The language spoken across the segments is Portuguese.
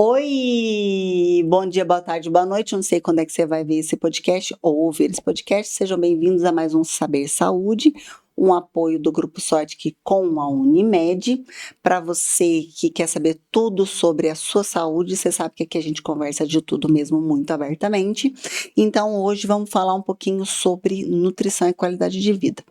Oi! Bom dia, boa tarde, boa noite. Não sei quando é que você vai ver esse podcast ou ouvir esse podcast. Sejam bem-vindos a mais um Saber Saúde, um apoio do Grupo Sorte com a Unimed. Para você que quer saber tudo sobre a sua saúde, você sabe que aqui a gente conversa de tudo mesmo muito abertamente. Então, hoje vamos falar um pouquinho sobre nutrição e qualidade de vida.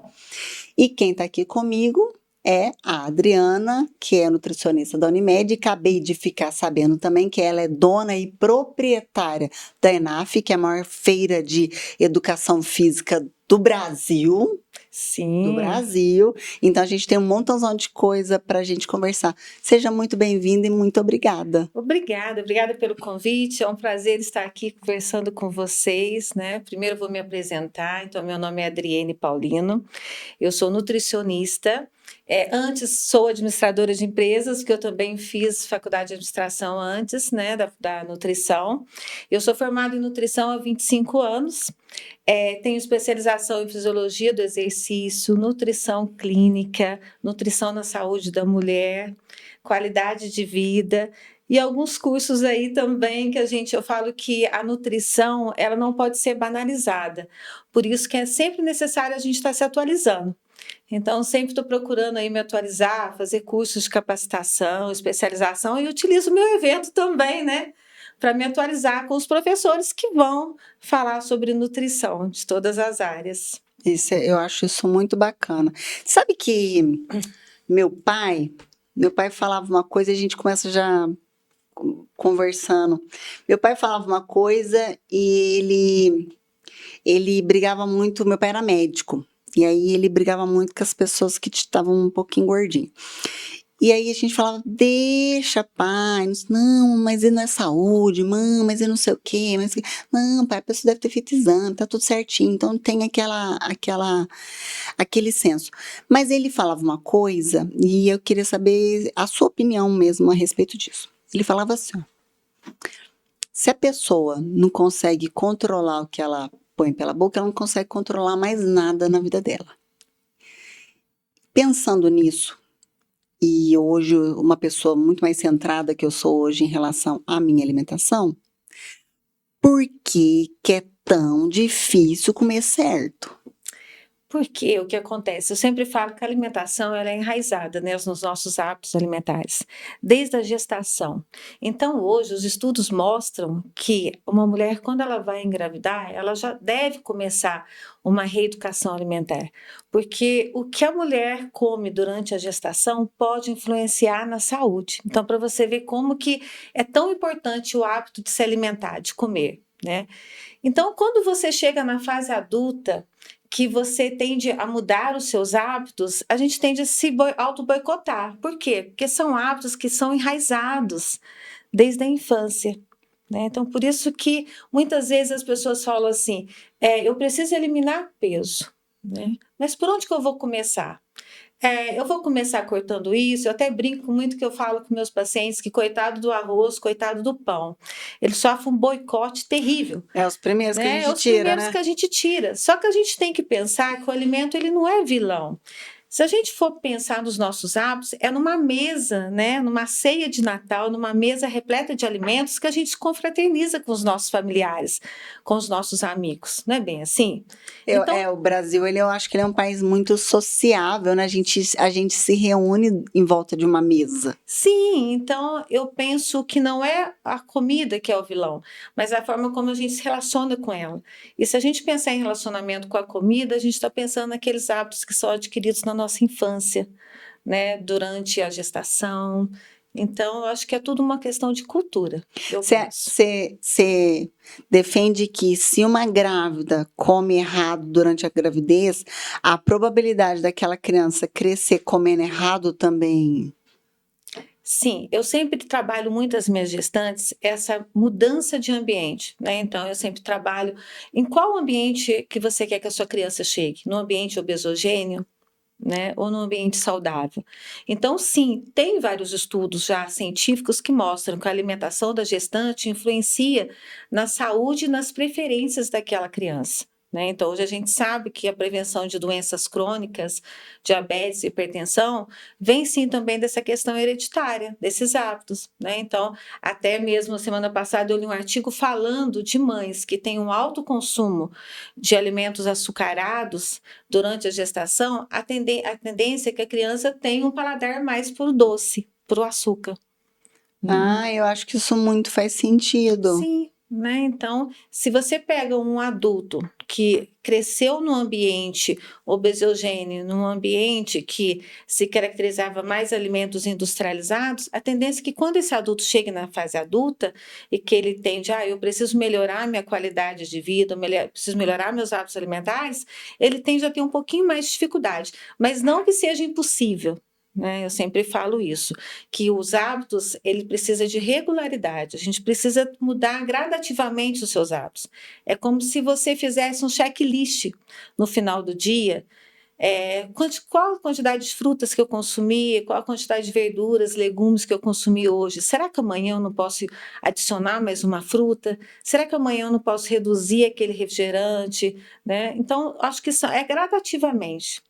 E quem está aqui comigo é a Adriana, que é nutricionista da Unimed, e acabei de ficar sabendo também que ela é dona e proprietária da ENAF, que é a maior feira de educação física do Brasil. Sim. Do Brasil. Então a gente tem um montãozão de coisa para a gente conversar. Seja muito bem-vinda e muito obrigada. Obrigada pelo convite. É um prazer estar aqui conversando com vocês, né? Primeiro vou me apresentar. Então, meu nome é Adriene Paulino. Eu sou nutricionista. Antes sou administradora de empresas, que eu também fiz faculdade de administração antes, né, da nutrição. Eu sou formada em nutrição há 25 anos. Tenho especialização em fisiologia do exercício, nutrição clínica, nutrição na saúde da mulher, qualidade de vida e alguns cursos aí também que eu falo que a nutrição ela não pode ser banalizada. Por isso que é sempre necessário a gente estar se atualizando. Então, sempre estou procurando aí me atualizar, fazer cursos de capacitação, especialização e utilizo o meu evento também, né? Para me atualizar com os professores que vão falar sobre nutrição de todas as áreas. Eu acho isso muito bacana. Sabe que meu pai falava uma coisa e a gente começa já conversando. Meu pai falava uma coisa e ele brigava muito. Meu pai era médico. E aí ele brigava muito com as pessoas que estavam um pouquinho gordinhas. E aí a gente falava, deixa, pai, não, mas ele não é saúde, mãe, mas ele não sei o quê, mas não, pai, a pessoa deve ter feito exame, tá tudo certinho, então tem aquele senso. Mas ele falava uma coisa e eu queria saber a sua opinião mesmo a respeito disso. Ele falava assim, ó, se a pessoa não consegue controlar o que ela põe pela boca, ela não consegue controlar mais nada na vida dela. Pensando nisso, e hoje uma pessoa muito mais centrada que eu sou hoje em relação à minha alimentação, por que é tão difícil comer certo? Porque o que acontece? Eu sempre falo que a alimentação ela é enraizada, né, nos nossos hábitos alimentares, desde a gestação. Então, hoje, os estudos mostram que uma mulher, quando ela vai engravidar, ela já deve começar uma reeducação alimentar, porque o que a mulher come durante a gestação pode influenciar na saúde. Então, para você ver como que é tão importante o hábito de se alimentar, de comer, né? Então, quando você chega na fase adulta, que você tende a mudar os seus hábitos, a gente tende a se auto-boicotar. Por quê? Porque são hábitos que são enraizados desde a infância, né? Então, por isso que muitas vezes as pessoas falam assim, eu preciso eliminar peso, né? Mas por onde que eu vou começar? Eu vou começar cortando isso, eu até brinco muito que eu falo com meus pacientes que coitado do arroz, coitado do pão. Ele sofre um boicote terrível. É os primeiros que a Né? gente Os tira, primeiros né? que a gente tira. Só que a gente tem que pensar que o alimento ele não é vilão. Se a gente for pensar nos nossos hábitos, é numa mesa, né? Numa ceia de Natal, numa mesa repleta de alimentos que a gente se confraterniza com os nossos familiares, com os nossos amigos. Não é bem assim? O Brasil, eu acho que ele é um país muito sociável, né? A gente se reúne em volta de uma mesa. Sim, então eu penso que não é a comida que é o vilão, mas a forma como a gente se relaciona com ela. E se a gente pensar em relacionamento com a comida, a gente está pensando naqueles hábitos que são adquiridos na nossa infância, né, durante a gestação. Então, eu acho que é tudo uma questão de cultura. Você defende que se uma grávida come errado durante a gravidez, a probabilidade daquela criança crescer comendo errado também. Sim, eu sempre trabalho muito as minhas gestantes essa mudança de ambiente, né? Então, eu sempre trabalho em qual ambiente que você quer que a sua criança chegue? No ambiente obesogênio, né? Ou no ambiente saudável? Então, sim, tem vários estudos já científicos que mostram que a alimentação da gestante influencia na saúde e nas preferências daquela criança. né? Então, hoje a gente sabe que a prevenção de doenças crônicas, diabetes, hipertensão, vem sim também dessa questão hereditária, desses hábitos, né? Então, até mesmo semana passada eu li um artigo falando de mães que têm um alto consumo de alimentos açucarados durante a gestação, a tendência é que a criança tenha um paladar mais para o doce, para o açúcar. Eu acho que isso muito faz sentido. Sim, né? Então, se você pega um adulto que cresceu num ambiente obesogêneo, num ambiente que se caracterizava mais alimentos industrializados, a tendência é que quando esse adulto chegue na fase adulta e que ele entende, eu preciso melhorar minha qualidade de vida, preciso melhorar meus hábitos alimentares, ele tende a ter um pouquinho mais de dificuldade, mas não que seja impossível. Né? Eu sempre falo isso, que os hábitos, ele precisa de regularidade, a gente precisa mudar gradativamente os seus hábitos. É como se você fizesse um checklist no final do dia, qual a quantidade de frutas que eu consumi, qual a quantidade de verduras, legumes que eu consumi hoje, será que amanhã eu não posso adicionar mais uma fruta? Será que amanhã eu não posso reduzir aquele refrigerante? Né? Então, acho que isso é gradativamente.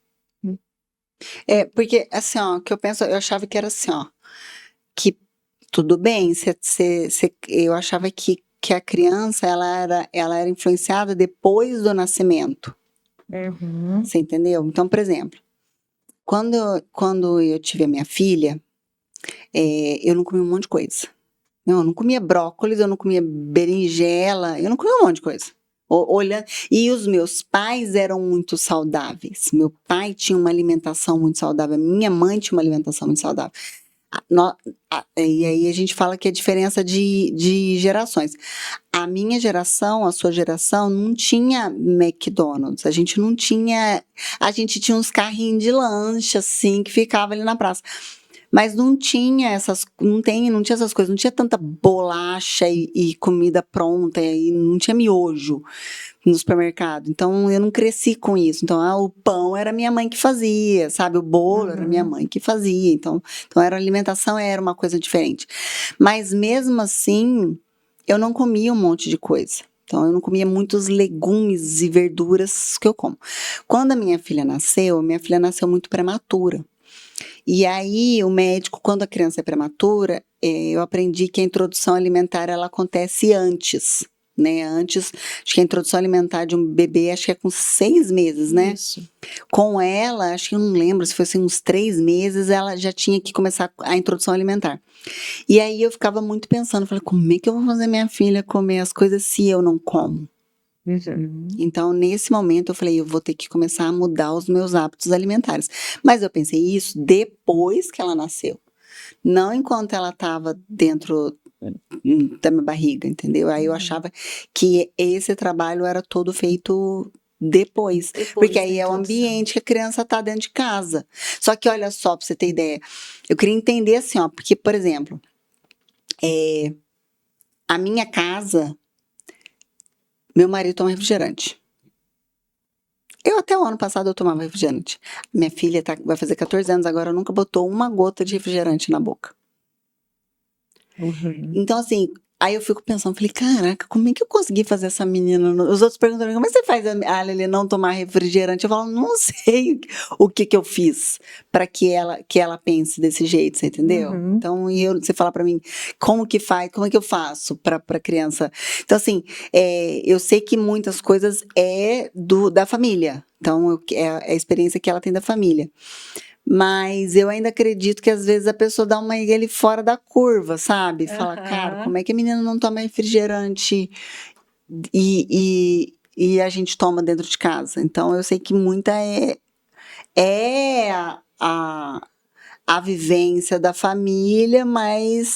Porque assim, ó, que eu penso, eu achava que era assim, ó, que tudo bem, eu achava que a criança, ela era influenciada depois do nascimento, Uhum. você entendeu? Então, por exemplo, quando eu tive a minha filha, eu não comia um monte de coisa. Eu não comia brócolis, eu não comia berinjela, eu não comia um monte de coisa. Olhando, e os meus pais eram muito saudáveis. Meu pai tinha uma alimentação muito saudável, minha mãe tinha uma alimentação muito saudável. E aí a gente fala que é diferença de gerações. A minha geração, a sua geração, não tinha McDonald's. A gente não tinha. A gente tinha uns carrinhos de lanche, assim, que ficava ali na praça. Mas não tinha não tinha essas coisas, não tinha tanta bolacha e comida pronta, e não tinha miojo no supermercado. Então eu não cresci com isso. Então o pão era minha mãe que fazia, sabe? O bolo era minha mãe que fazia. Então a alimentação era uma coisa diferente. Mas mesmo assim, eu não comia um monte de coisa. Então, eu não comia muitos legumes e verduras que eu como. Quando a minha filha nasceu muito prematura. E aí, o médico, quando a criança é prematura, eu aprendi que a introdução alimentar ela acontece antes, né? Antes, acho que a introdução alimentar de um bebê, acho que é com 6 meses, né? Isso. Com ela, acho que eu não lembro se fosse uns 3 meses, ela já tinha que começar a introdução alimentar. E aí eu ficava muito pensando, falei, como é que eu vou fazer minha filha comer as coisas se eu não como? Então, nesse momento, eu falei, eu vou ter que começar a mudar os meus hábitos alimentares. Mas eu pensei isso depois que ela nasceu, não enquanto ela estava dentro da minha barriga, entendeu? Aí eu achava que esse trabalho era todo feito depois, porque da aí é o introdução. ambiente que a criança está dentro de casa. Só que olha só, para você ter ideia, eu queria entender assim, ó, porque, por exemplo, a minha casa, meu marido toma refrigerante. Eu até o ano passado eu tomava refrigerante. Minha filha vai fazer 14 anos agora, nunca botou uma gota de refrigerante na boca. Então, assim, aí eu fico pensando, falei, caraca, como é que eu consegui fazer essa menina? Os outros perguntam, como é que você faz a Lili não tomar refrigerante? Eu falo, não sei o que eu fiz para que ela pense desse jeito, você entendeu? Então, você fala para mim, como que faz, como é que eu faço para criança? Então, assim, eu sei que muitas coisas é da família. Então, é a experiência que ela tem da família. Mas eu ainda acredito que às vezes a pessoa dá uma ele fora da curva, sabe? Fala, cara, como é que a menina não toma refrigerante e a gente toma dentro de casa? Então eu sei que muita é a vivência da família, mas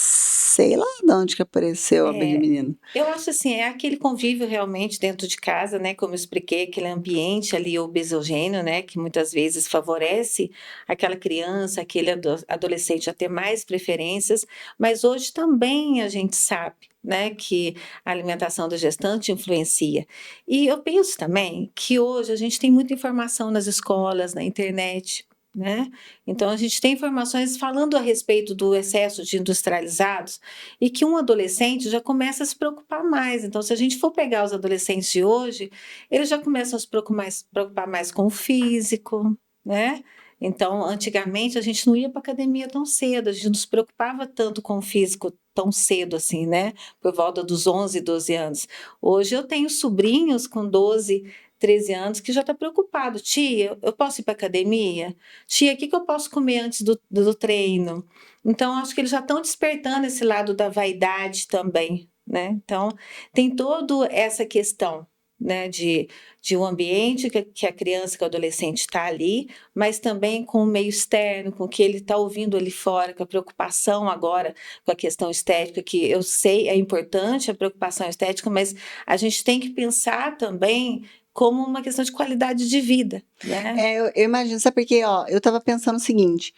sei lá de onde que apareceu a menina. Eu acho assim, é aquele convívio realmente dentro de casa, né, como eu expliquei, aquele ambiente ali obesogêneo, né, que muitas vezes favorece aquela criança, aquele adolescente a ter mais preferências, mas hoje também a gente sabe, né, que a alimentação da gestante influencia. E eu penso também que hoje a gente tem muita informação nas escolas, na internet, né? Então, a gente tem informações falando a respeito do excesso de industrializados e que um adolescente já começa a se preocupar mais. Então, se a gente for pegar os adolescentes de hoje, eles já começam a se preocupar mais com o físico, né? Então, antigamente, a gente não ia para academia tão cedo, a gente não se preocupava tanto com o físico tão cedo assim, né? Por volta dos 11, 12 anos. Hoje eu tenho sobrinhos com 12, 13 anos que já está preocupado. Tia, eu posso ir para academia? Tia, o que eu posso comer antes do treino? Então, acho que eles já estão despertando esse lado da vaidade também, né? Então, tem toda essa questão, né, de um ambiente que a criança, que o adolescente está ali, mas também com o meio externo, com o que ele está ouvindo ali fora, com a preocupação agora com a questão estética, que eu sei é importante a preocupação estética, mas a gente tem que pensar também como uma questão de qualidade de vida, né? Eu imagino, sabe porque, ó, eu estava pensando o seguinte,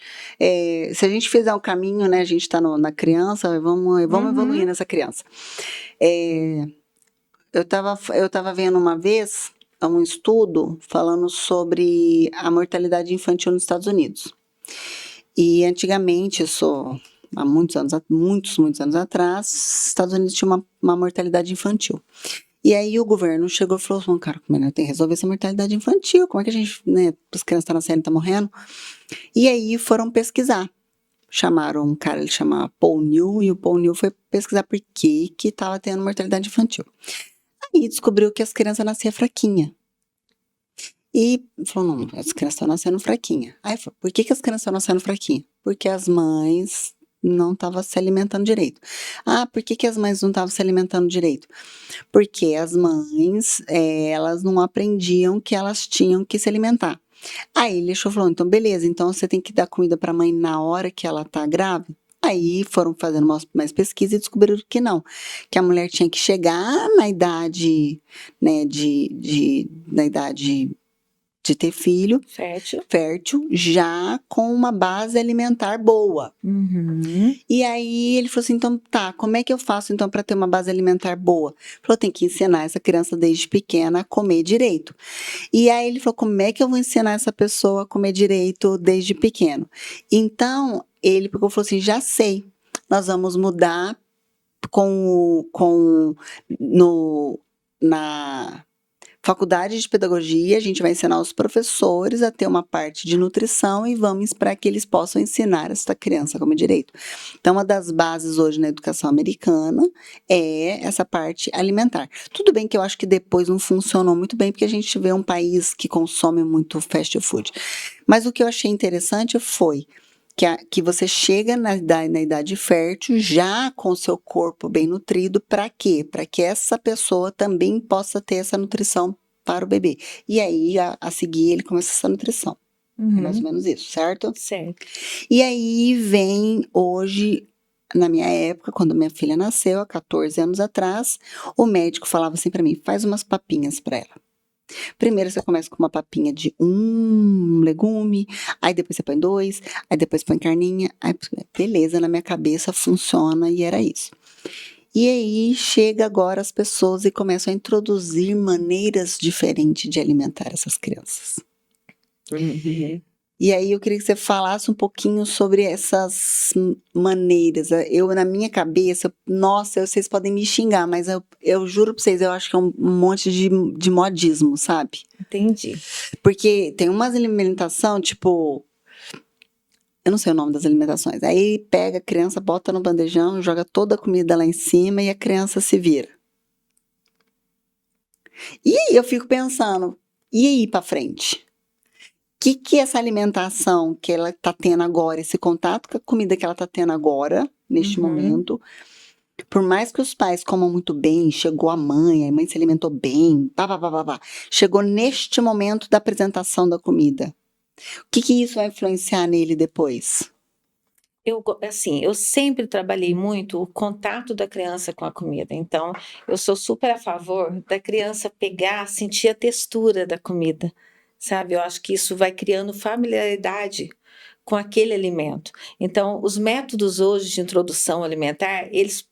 se a gente fizer um caminho, né, a gente está na criança, vamos evoluir Uhum. nessa criança. É, eu tava vendo uma vez um estudo falando sobre a mortalidade infantil nos Estados Unidos. E antigamente, isso há muitos anos atrás, os Estados Unidos tinha uma mortalidade infantil. E aí o governo chegou e falou assim, cara, como é que tem que resolver essa mortalidade infantil? Como é que a gente, né, as crianças estão nascendo e estão morrendo? E aí foram pesquisar. Chamaram um cara, ele chamava Paul New, e o Paul New foi pesquisar por que estava tendo mortalidade infantil. Aí descobriu que as crianças nasciam fraquinha. E falou, não, as crianças estão nascendo fraquinha. Aí falou, por que as crianças estão nascendo fraquinha? Porque as mães não estavam se alimentando direito. Ah, por que as mães não estavam se alimentando direito? Porque as mães, elas não aprendiam que elas tinham que se alimentar. Aí ele falou, então beleza, então você tem que dar comida para a mãe na hora que ela tá grávida? Aí foram fazendo mais pesquisa e descobriram que não, que a mulher tinha que chegar na idade, né, na idade de ter filho, Fértil. fértil, já com uma base alimentar boa. Uhum. E aí ele falou assim, então tá, como é que eu faço então para ter uma base alimentar boa? Ele falou, tem que ensinar essa criança desde pequena a comer direito. E aí ele falou, como é que eu vou ensinar essa pessoa a comer direito desde pequeno? Então ele pegou e falou assim, já sei, nós vamos mudar na Faculdade de Pedagogia, a gente vai ensinar os professores a ter uma parte de nutrição e vamos para que eles possam ensinar essa criança a comer direito. Então, uma das bases hoje na educação americana é essa parte alimentar. Tudo bem que eu acho que depois não funcionou muito bem, porque a gente vê um país que consome muito fast food. Mas o que eu achei interessante foi que você chega na idade fértil já com o seu corpo bem nutrido, para quê? Para que essa pessoa também possa ter essa nutrição para o bebê. E aí, a seguir, ele começa essa nutrição. É mais ou Uhum. menos isso, certo? Certo. E aí vem hoje, na minha época, quando minha filha nasceu, há 14 anos atrás, o médico falava assim para mim: faz umas papinhas para ela. Primeiro você começa com uma papinha de um legume, aí depois você põe dois, aí depois põe carninha, aí beleza, na minha cabeça funciona e era isso. E aí chega agora as pessoas e começam a introduzir maneiras diferentes de alimentar essas crianças. Uhum. E aí eu queria que você falasse um pouquinho sobre essas maneiras. Eu, na minha cabeça, nossa, vocês podem me xingar, mas eu juro pra vocês, eu acho que é um monte de modismo, sabe? Entendi. Porque tem umas alimentação, tipo, eu não sei o nome das alimentações. Aí pega a criança, bota no bandejão, joga toda a comida lá em cima e a criança se vira. E aí eu fico pensando, e aí pra frente? Que essa alimentação que ela está tendo agora, esse contato com a comida que ela está tendo agora, neste Uhum. momento, por mais que os pais comam muito bem, chegou a mãe se alimentou bem, chegou neste momento da apresentação da comida. O que isso vai influenciar nele depois? Assim, eu sempre trabalhei muito o contato da criança com a comida, então eu sou super a favor da criança pegar, sentir a textura da comida, sabe? Eu acho que isso vai criando familiaridade com aquele alimento. Então, os métodos hoje de introdução alimentar, eles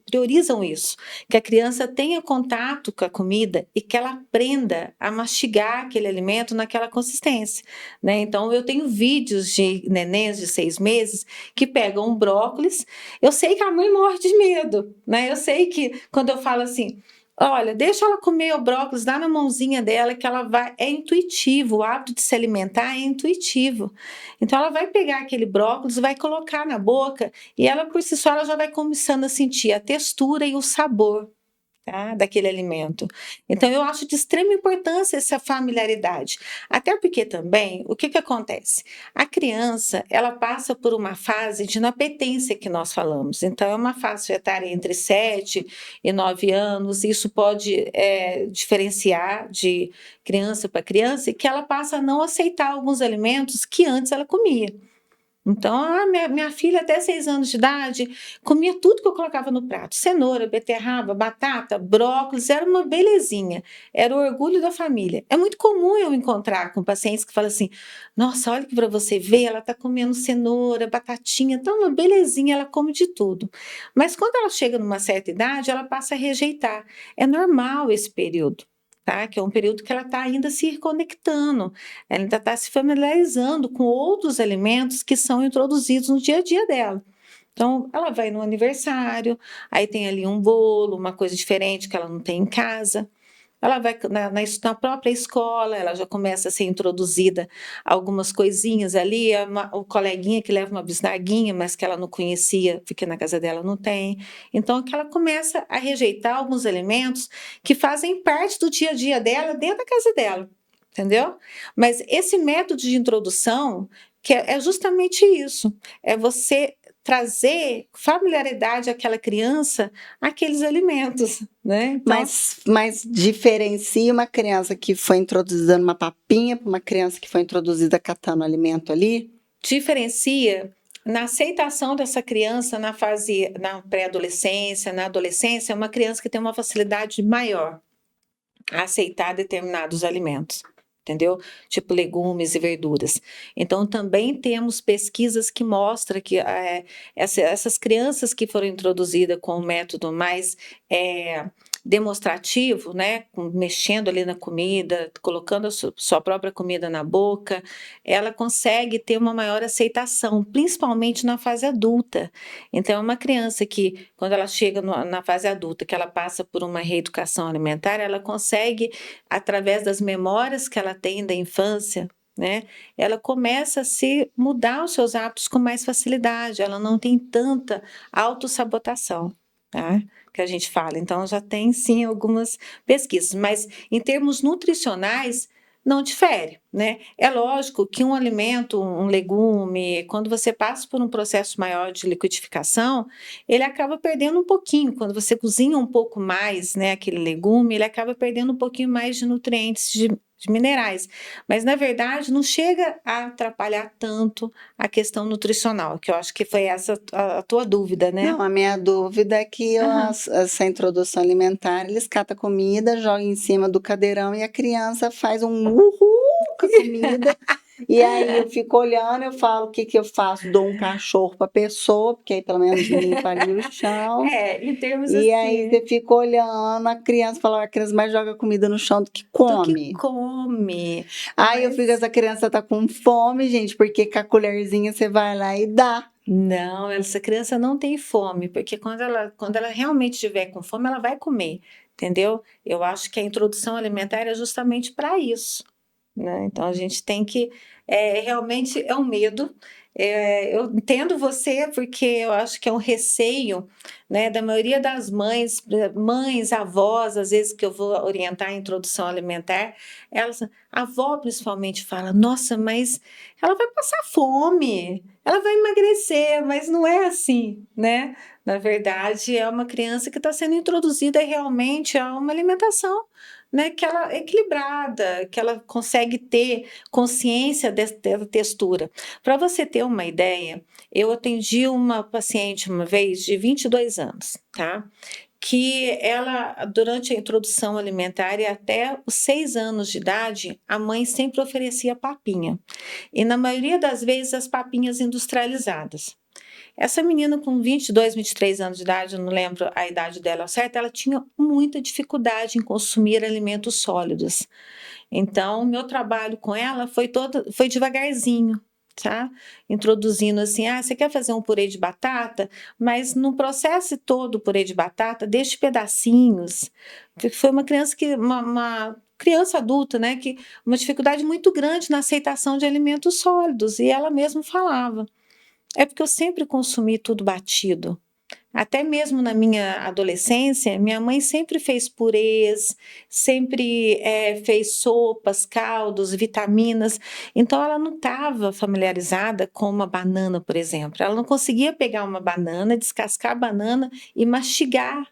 priorizam isso, que a criança tenha contato com a comida e que ela aprenda a mastigar aquele alimento naquela consistência, né? Então, eu tenho vídeos de nenéns de 6 meses que pegam um brócolis. Eu sei que a mãe morre de medo, né? Eu sei que quando eu falo assim, olha, deixa ela comer o brócolis, dá na mãozinha dela que ela vai. É intuitivo, o hábito de se alimentar é intuitivo. Então, ela vai pegar aquele brócolis, vai colocar na boca e ela, por si só, ela já vai começando a sentir a textura e o sabor. Tá, daquele alimento. Então, eu acho de extrema importância essa familiaridade. Até porque também, o que acontece? A criança, ela passa por uma fase de inapetência que nós falamos. Então, é uma faixa etária entre 7 e 9 anos. Isso pode diferenciar de criança para criança e que ela passa a não aceitar alguns alimentos que antes ela comia. Então, minha filha, até 6 anos de idade, comia tudo que eu colocava no prato: cenoura, beterraba, batata, brócolis, era uma belezinha, era o orgulho da família. É muito comum eu encontrar com pacientes que falam assim: nossa, olha que para você ver, ela está comendo cenoura, batatinha, tá uma belezinha, ela come de tudo. Mas quando ela chega numa certa idade, ela passa a rejeitar. É normal esse período. Tá? Que é um período que ela está ainda se reconectando, ela ainda está se familiarizando com outros alimentos que são introduzidos no dia a dia dela. Então, ela vai no aniversário, aí tem ali um bolo, uma coisa diferente que ela não tem em casa. Ela vai na própria escola, ela já começa a ser introduzida algumas coisinhas ali, o coleguinha que leva uma bisnaguinha, mas que ela não conhecia, porque na casa dela não tem. Então, que ela começa a rejeitar alguns alimentos que fazem parte do dia a dia dela, dentro da casa dela, entendeu? Mas esse método de introdução, que é justamente isso, é você trazer familiaridade àquela criança àqueles alimentos, né? Então, Mas diferencia uma criança que foi introduzida numa papinha para uma criança que foi introduzida catando alimento ali? diferencia na aceitação dessa criança na pré-adolescência, na adolescência, é uma criança que tem uma facilidade maior a aceitar determinados alimentos. Entendeu? Tipo legumes e verduras. Então, também temos pesquisas que mostram que essas crianças que foram introduzidas com o método mais demonstrativo, né, mexendo ali na comida, colocando a sua própria comida na boca, ela consegue ter uma maior aceitação, principalmente na fase adulta. Então, é uma criança que, quando ela chega na fase adulta, que ela passa por uma reeducação alimentar, ela consegue, através das memórias que ela tem da infância, né, ela começa a se mudar os seus hábitos com mais facilidade, ela não tem tanta autossabotação, tá? Que a gente fala. Então, já tem sim algumas pesquisas, mas em termos nutricionais, não difere, né? É lógico que um alimento, um legume, quando você passa por um processo maior de liquidificação, ele acaba perdendo um pouquinho. Quando você cozinha um pouco mais, né, aquele legume, ele acaba perdendo um pouquinho mais de nutrientes, de minerais. Mas, na verdade, não chega a atrapalhar tanto a questão nutricional, que eu acho que foi essa a tua dúvida, né? Não, a minha dúvida é que essa introdução alimentar, eles catam a comida, jogam em cima do cadeirão e a criança faz um uhul com a comida. E aí eu fico olhando, eu falo, o que que eu faço? Dou um cachorro para a pessoa, porque aí pelo menos limpa ali o chão. Em termos E aí assim, você fica olhando, a criança fala, a criança mais joga comida no chão do que do que come. come. Aí eu Mas fico, essa criança tá com fome, gente, porque com a colherzinha você vai lá e dá. não, essa criança não tem fome, porque quando ela realmente estiver com fome, ela vai comer, entendeu? Eu acho que a introdução alimentar é justamente para isso, né? Então a gente tem que realmente é um medo. Eu entendo você porque eu acho que é um receio, né, da maioria das mães, avós, às vezes que eu vou orientar a introdução alimentar, a avó principalmente fala: Nossa, mas ela vai passar fome, ela vai emagrecer, mas não é assim, né? Na verdade, é uma criança que está sendo introduzida realmente a uma alimentação, né, que ela é equilibrada, que ela consegue ter consciência da textura. Para você ter uma ideia, eu atendi uma paciente uma vez de 22 anos, tá? Que ela, durante a introdução alimentar e até os 6 anos de idade, a mãe sempre oferecia papinha. E na maioria das vezes as papinhas industrializadas. Essa menina com 22, 23 anos de idade, eu não lembro a idade dela certa, ela tinha muita dificuldade em consumir alimentos sólidos. Então, meu trabalho com ela foi devagarzinho, tá? Introduzindo assim, você quer fazer um purê de batata? Mas no processo todo do purê de batata, deixe pedacinhos. Foi uma criança uma criança adulta, né, que uma dificuldade muito grande na aceitação de alimentos sólidos, e ela mesma falava: é porque eu sempre consumi tudo batido. Até mesmo na minha adolescência, minha mãe sempre fez purês, sempre fez sopas, caldos, vitaminas. Então, ela não estava familiarizada com uma banana, por exemplo. Ela não conseguia pegar uma banana, descascar a banana e mastigar.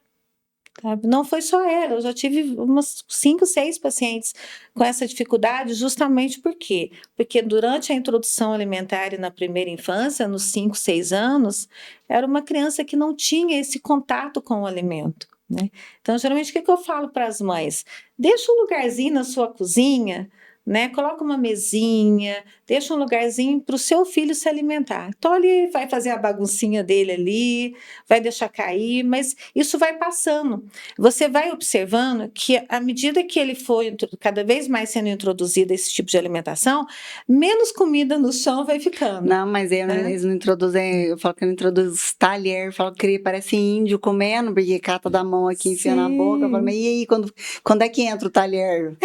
Sabe? Não foi só ela, eu já tive umas 5, 6 pacientes com essa dificuldade, justamente por quê? Porque durante a introdução alimentar e na primeira infância, nos 5, 6 anos, era uma criança que não tinha esse contato com o alimento, né? Então, geralmente, o que eu falo para as mães? Deixa um lugarzinho na sua cozinha, né? Coloca uma mesinha, deixa um lugarzinho para o seu filho se alimentar. Então, ele vai fazer a baguncinha dele ali, vai deixar cair, mas isso vai passando. Você vai observando que, à medida que ele for cada vez mais sendo introduzido esse tipo de alimentação, menos comida no chão vai ficando. Não, mas eles não introduzem, eu falo que não introduz talher, eu falo que parece índio comendo, porque cata da mão aqui, enfia na boca, eu falo, mas e aí, quando é que entra o talher?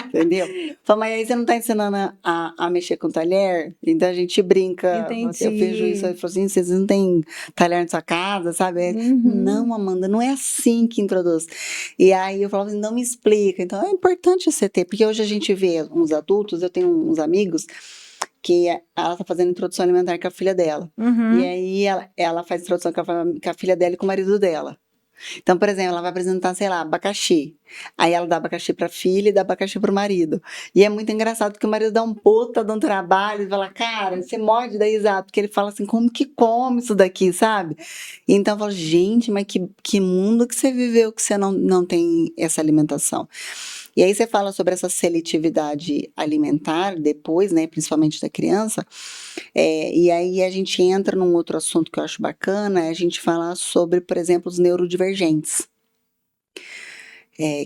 Entendeu? Falo, mas aí você não está ensinando a mexer com talher? Então a gente brinca. Entendi. Eu vejo isso, eu falo assim, vocês não têm talher na sua casa, sabe? Não, Amanda, não é assim que introduz. E aí eu falo assim, não me explica. Então é importante você ter, porque hoje a gente vê uns adultos, eu tenho uns amigos que ela está fazendo introdução alimentar com a filha dela. E aí ela faz introdução com a filha dela e com o marido dela. Então, por exemplo, ela vai apresentar, sei lá, abacaxi. Aí ela dá abacaxi para a filha e dá abacaxi para o marido. E é muito engraçado porque o marido dá um puta de um trabalho e fala, cara, você morde daí, exato. Porque ele fala assim, como que come isso daqui, sabe? E então eu falo, gente, mas que mundo que você viveu que você não tem essa alimentação? E aí você fala sobre essa seletividade alimentar depois, né, principalmente da criança, e aí a gente entra num outro assunto que eu acho bacana, é a gente falar sobre, por exemplo, os neurodivergentes,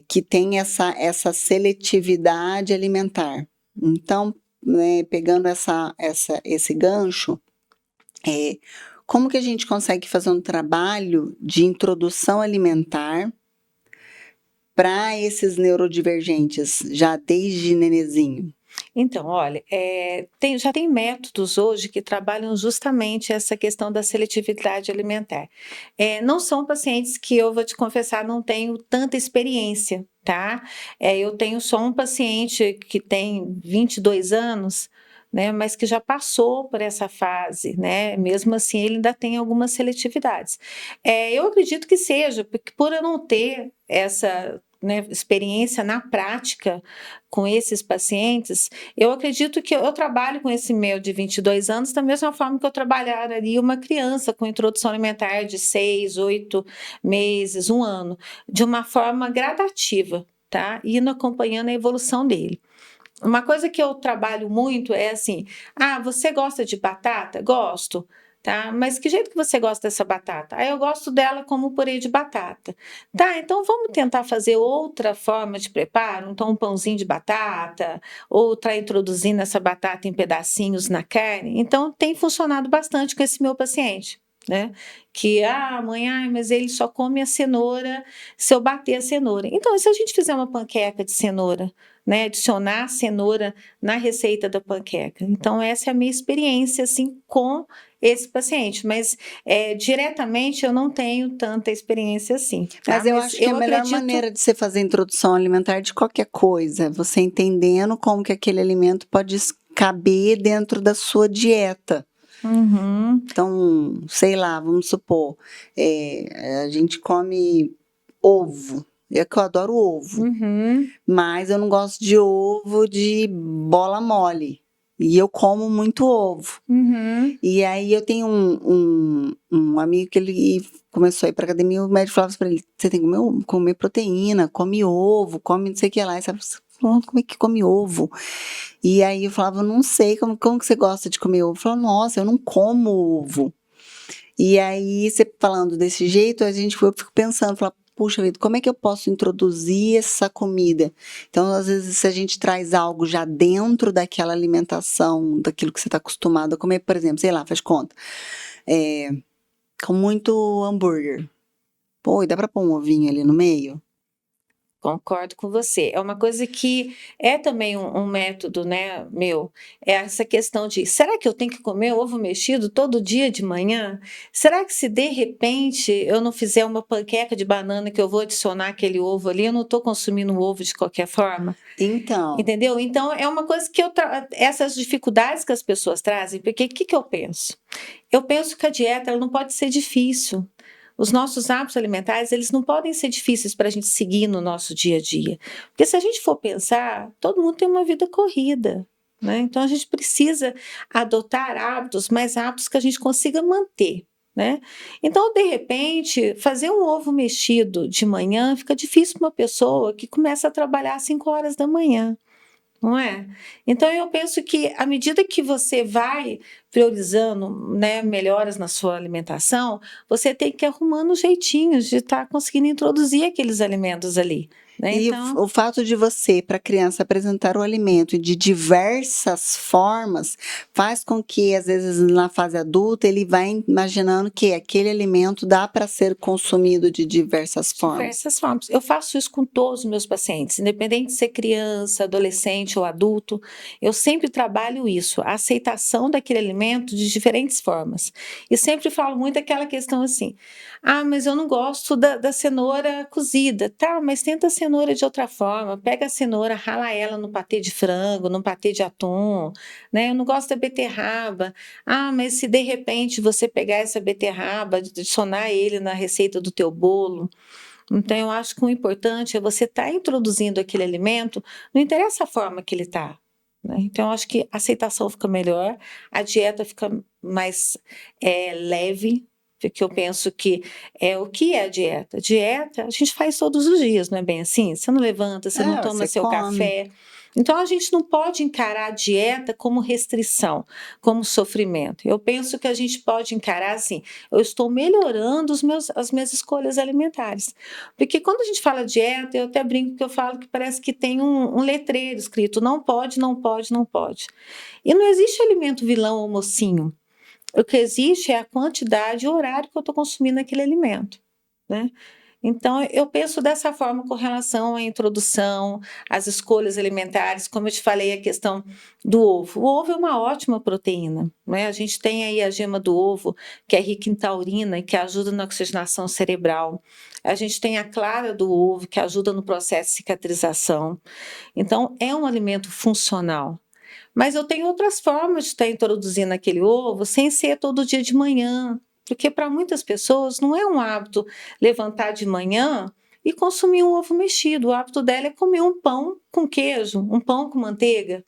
que tem essa seletividade alimentar. Então, né, pegando esse gancho, como que a gente consegue fazer um trabalho de introdução alimentar para esses neurodivergentes, já desde nenezinho? Então, olha, já tem métodos hoje que trabalham justamente essa questão da seletividade alimentar. Não são pacientes que eu vou te confessar, não tenho tanta experiência, tá? Eu tenho só um paciente que tem 22 anos, né, mas que já passou por essa fase, né? Mesmo assim, ele ainda tem algumas seletividades. Eu acredito que seja, porque por eu não ter essa, né, experiência na prática com esses pacientes, eu acredito que eu trabalho com esse meu de 22 anos da mesma forma que eu trabalharia uma criança com introdução alimentar de 6, 8 meses, 1 ano, de uma forma gradativa, tá? Indo acompanhando a evolução dele. Uma coisa que eu trabalho muito é assim, você gosta de batata? Gosto. Tá? Mas que jeito que você gosta dessa batata? Eu gosto dela como purê de batata. Tá, então vamos tentar fazer outra forma de preparo? Então um pãozinho de batata, ou tá introduzindo essa batata em pedacinhos na carne? Então tem funcionado bastante com esse meu paciente, né? Que, mãe, mas ele só come a cenoura se eu bater a cenoura. Então, e se a gente fizer uma panqueca de cenoura, né? Adicionar a cenoura na receita da panqueca. Então, essa é a minha experiência, assim, com esse paciente, mas diretamente eu não tenho tanta experiência assim. Tá? Mas eu acho que a melhor maneira de você fazer a introdução alimentar de qualquer coisa é você entendendo como que aquele alimento pode caber dentro da sua dieta. Então, sei lá, vamos supor, a gente come ovo. É que eu adoro ovo, mas eu não gosto de ovo de bola mole. E eu como muito ovo. E aí eu tenho um amigo que ele começou a ir para academia, o médico falava para ele, você tem que comer proteína, come ovo, come não sei o que lá. E sabe, como é que come ovo? E aí eu falava, não sei, como que você gosta de comer ovo? Eu falava, nossa, eu não como ovo. E aí, você falando desse jeito, eu fico pensando, falar, puxa vida, como é que eu posso introduzir essa comida? Então, às vezes, se a gente traz algo já dentro daquela alimentação, daquilo que você está acostumado a comer, por exemplo, sei lá, faz conta, com muito hambúrguer. Pô, e dá para pôr um ovinho ali no meio? Concordo com você. É uma coisa que é também um método, né, meu. É essa questão de, será que eu tenho que comer ovo mexido todo dia de manhã? Será que se de repente eu não fizer uma panqueca de banana que eu vou adicionar aquele ovo ali, eu não estou consumindo o ovo de qualquer forma? Então, Entendeu? Então, é uma coisa que essas dificuldades que as pessoas trazem, porque o que, que eu penso? Eu penso que a dieta ela não pode ser difícil. Os nossos hábitos alimentares, eles não podem ser difíceis para a gente seguir no nosso dia a dia. Porque se a gente for pensar, todo mundo tem uma vida corrida, né? Então, a gente precisa adotar hábitos, mas hábitos que a gente consiga manter, né? Então, de repente, fazer um ovo mexido de manhã fica difícil para uma pessoa que começa a trabalhar às 5 horas da manhã. Não é? Então, eu penso que à medida que você vai priorizando, né, melhoras na sua alimentação, você tem que ir arrumando jeitinhos de estar conseguindo introduzir aqueles alimentos ali, né? e Então, o fato de você, para a criança, apresentar o alimento de diversas formas, faz com que, às vezes, na fase adulta, ele vai imaginando que aquele alimento dá para ser consumido de diversas formas. diversas formas. Eu faço isso com todos os meus pacientes, independente de ser criança, adolescente ou adulto, eu sempre trabalho isso, a aceitação daquele alimento de diferentes formas. E sempre falo muito aquela questão assim: ah, mas eu não gosto da cenoura cozida. Tá, mas tenta a cenoura de outra forma. Pega a cenoura, rala ela no patê de frango, no patê de atum, né? Eu não gosto da beterraba. Ah, mas se de repente você pegar essa beterraba, adicionar ele na receita do teu bolo. Então, eu acho que o importante é você estar introduzindo aquele alimento, não interessa a forma que ele está. Né? Então, eu acho que a aceitação fica melhor, a dieta fica mais leve, porque eu penso que o que é a dieta? Dieta a gente faz todos os dias, não é bem assim? Você não levanta, você não toma Você seu come. café. Então, a gente não pode encarar a dieta como restrição, como sofrimento. Eu penso que a gente pode encarar assim: eu estou melhorando as minhas escolhas alimentares. Porque quando a gente fala dieta, eu até brinco que eu falo que parece que tem um letreiro escrito: não pode, não pode, não pode. E não existe alimento vilão ou mocinho. O que existe é a quantidade e o horário que eu estou consumindo aquele alimento, né? Então, eu penso dessa forma com relação à introdução, às escolhas alimentares, como eu te falei, a questão do ovo. O ovo é uma ótima proteína, né? A gente tem aí a gema do ovo, que é rica em taurina e que ajuda na oxigenação cerebral. A gente tem a clara do ovo, que ajuda no processo de cicatrização. Então, é um alimento funcional. Mas eu tenho outras formas de estar introduzindo aquele ovo sem ser todo dia de manhã, porque para muitas pessoas não é um hábito levantar de manhã e consumir um ovo mexido. O hábito dela é comer um pão com queijo, um pão com manteiga,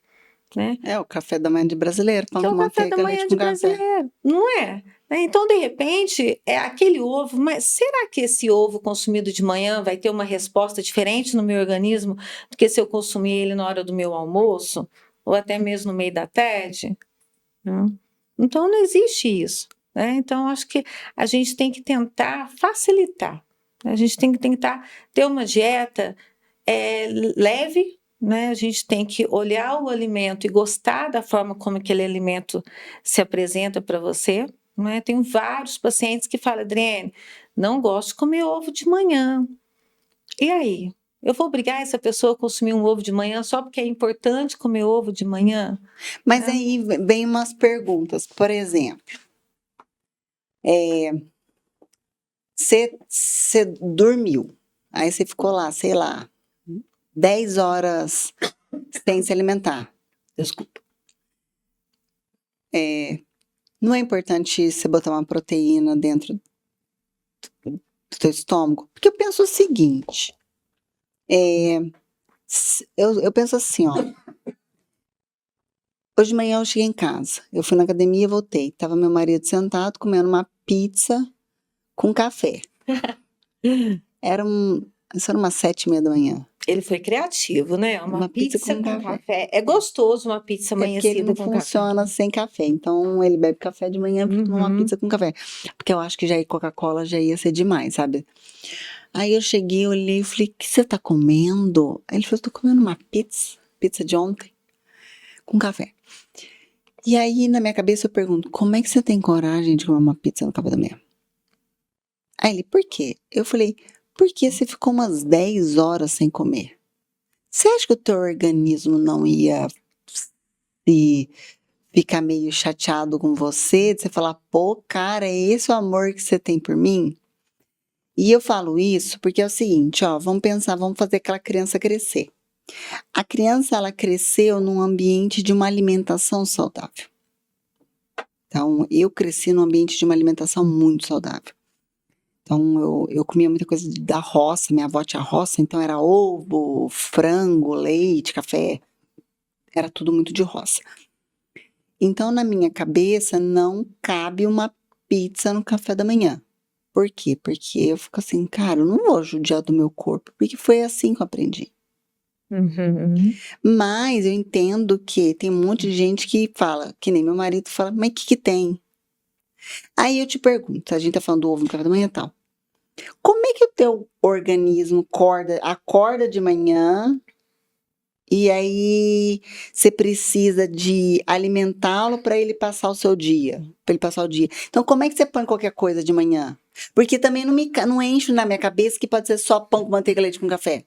né? É o café da manhã de brasileiro, pão Que é com o café da manteiga, manhã leite de com café. brasileiro, não é? Então, de repente, é aquele ovo, mas será que esse ovo consumido de manhã vai ter uma resposta diferente no meu organismo do que se eu consumir ele na hora do meu almoço? Ou até mesmo no meio da tarde? Né? Então, não existe isso. Né? Então, acho que a gente tem que tentar facilitar. A gente tem que tentar ter uma dieta leve, né? A gente tem que olhar o alimento e gostar da forma como aquele alimento se apresenta para você. Né? Tenho vários pacientes que falam: Adriane, não gosto de comer ovo de manhã. E aí? Eu vou obrigar essa pessoa a consumir um ovo de manhã só porque é importante comer ovo de manhã? Mas Né? aí vem umas perguntas, por exemplo, você dormiu, aí você ficou lá, sei lá, 10 horas sem se alimentar. Desculpa. Não é importante você botar uma proteína dentro do teu estômago? Porque eu penso o seguinte, eu penso assim, ó. Hoje de manhã eu cheguei em casa, eu fui na academia e voltei. Tava meu marido sentado comendo uma pizza com café. Isso era umas 7h30 da manhã. Ele foi criativo, né? Uma Pizza pizza com com café. café. É gostoso uma pizza É porque ele amanhecida não com café. funciona sem café. Então, ele bebe café de manhã pra tomar uma Uhum. pizza com café. Porque eu acho que já ir Coca-Cola já ia ser demais, sabe? Aí eu cheguei, olhei e falei, o que você tá comendo? Aí ele falou, tô comendo uma pizza de ontem, com café. E aí, na minha cabeça, eu pergunto, como é que você tem coragem de comer uma pizza no café da manhã? Aí ele, por quê? Eu falei, porque você ficou umas 10 horas sem comer. Você acha que o teu organismo não ia se ficar meio chateado com você? De você falar, pô, cara, é esse o amor que você tem por mim? E eu falo isso porque é o seguinte, ó, vamos pensar, vamos fazer aquela criança crescer. A criança, ela cresceu num ambiente de uma alimentação saudável. Então, eu cresci num ambiente de uma alimentação muito saudável. Então, eu comia muita coisa da roça, minha avó tinha roça, então era ovo, frango, leite, café, era tudo muito de roça. Então, na minha cabeça, não cabe uma pizza no café da manhã. Por quê? Porque eu fico assim, cara, eu não vou judiar do meu corpo, porque foi assim que eu aprendi. Uhum. Mas eu entendo que tem um monte de gente que fala, que nem meu marido fala, mas o que tem? Aí eu te pergunto, a gente tá falando do ovo no café da manhã e tal. Como é que o teu organismo acorda de manhã e aí você precisa de alimentá-lo para ele passar o seu dia, para ele passar o dia. Então, como é que você põe qualquer coisa de manhã? Porque também não enche na minha cabeça que pode ser só pão com manteiga, leite com café.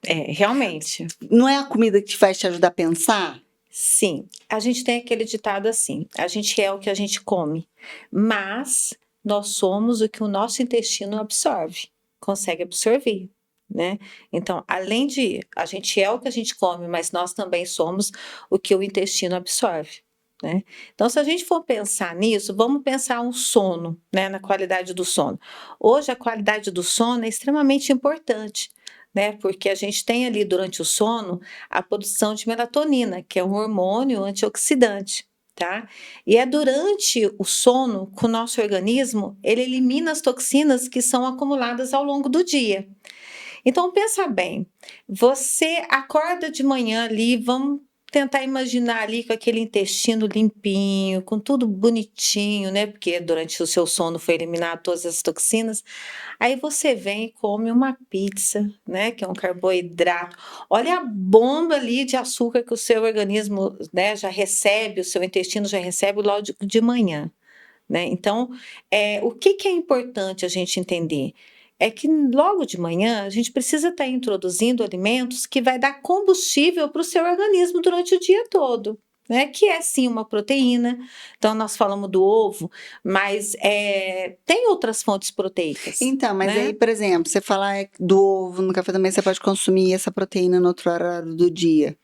É, realmente. Não é a comida que vai te ajudar a pensar? Sim, a gente tem aquele ditado assim: a gente é o que a gente come, mas nós somos o que o nosso intestino absorve, consegue absorver, né? Então, além de a gente é o que a gente come, mas nós também somos o que o intestino absorve, né? Então, se a gente for pensar nisso, vamos pensar um sono, né? Na qualidade do sono. Hoje, a qualidade do sono é extremamente importante, né? Porque a gente tem ali durante o sono a produção de melatonina, que é um hormônio antioxidante, tá? E é durante o sono que o nosso organismo ele elimina as toxinas que são acumuladas ao longo do dia. Então pensa bem, você acorda de manhã ali, vamos tentar imaginar ali com aquele intestino limpinho, com tudo bonitinho, né? Porque durante o seu sono foi eliminado todas as toxinas. Aí você vem e come uma pizza, né, que é um carboidrato. Olha a bomba ali de açúcar que o seu organismo, né, já recebe, o seu intestino já recebe logo de manhã, né? Então, o que é importante a gente entender? É que logo de manhã a gente precisa estar introduzindo alimentos que vai dar combustível para o seu organismo durante o dia todo, né? Que é sim uma proteína. Então nós falamos do ovo, mas tem outras fontes proteicas, Então, mas né? aí, por exemplo, você falar do ovo no café da manhã, você pode consumir essa proteína no outro horário do dia.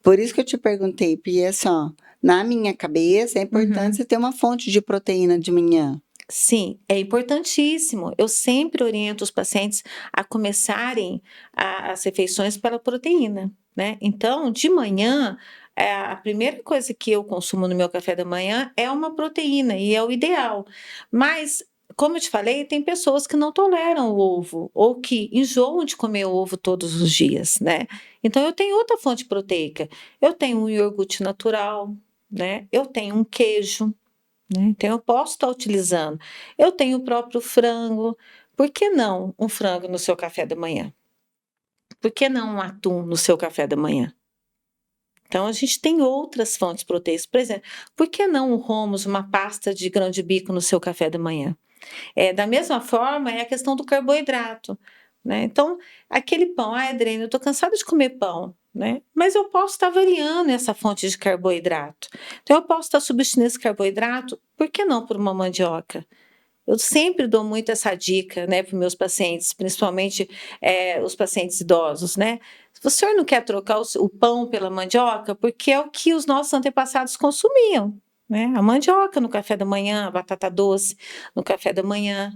Por isso que eu te perguntei, porque assim, ó, na minha cabeça é importante Uhum. você ter uma fonte de proteína de manhã. Sim, é importantíssimo. Eu sempre oriento os pacientes a começarem as refeições pela proteína, né? Então, de manhã, a primeira coisa que eu consumo no meu café da manhã é uma proteína, e é o ideal. Mas, como eu te falei, tem pessoas que não toleram o ovo, ou que enjoam de comer ovo todos os dias, né? Então, eu tenho outra fonte proteica. Eu tenho um iogurte natural, né? Eu tenho um queijo, né? Então eu posso estar utilizando. Eu tenho o próprio frango. Por que não um frango no seu café da manhã? Por que não um atum no seu café da manhã? Então a gente tem outras fontes proteicas. Por exemplo, por que não um hummus, uma pasta de grão de bico no seu café da manhã? Da mesma forma, é a questão do carboidrato, né? Então, aquele pão, Adriana, eu estou cansada de comer pão, né? Mas eu posso estar variando essa fonte de carboidrato. Então, eu posso estar substituindo esse carboidrato, por que não por uma mandioca? Eu sempre dou muito essa dica, né, para os meus pacientes, principalmente os pacientes idosos, né? O senhor não quer trocar o pão pela mandioca? Porque é o que os nossos antepassados consumiam, né? A mandioca no café da manhã, a batata doce no café da manhã,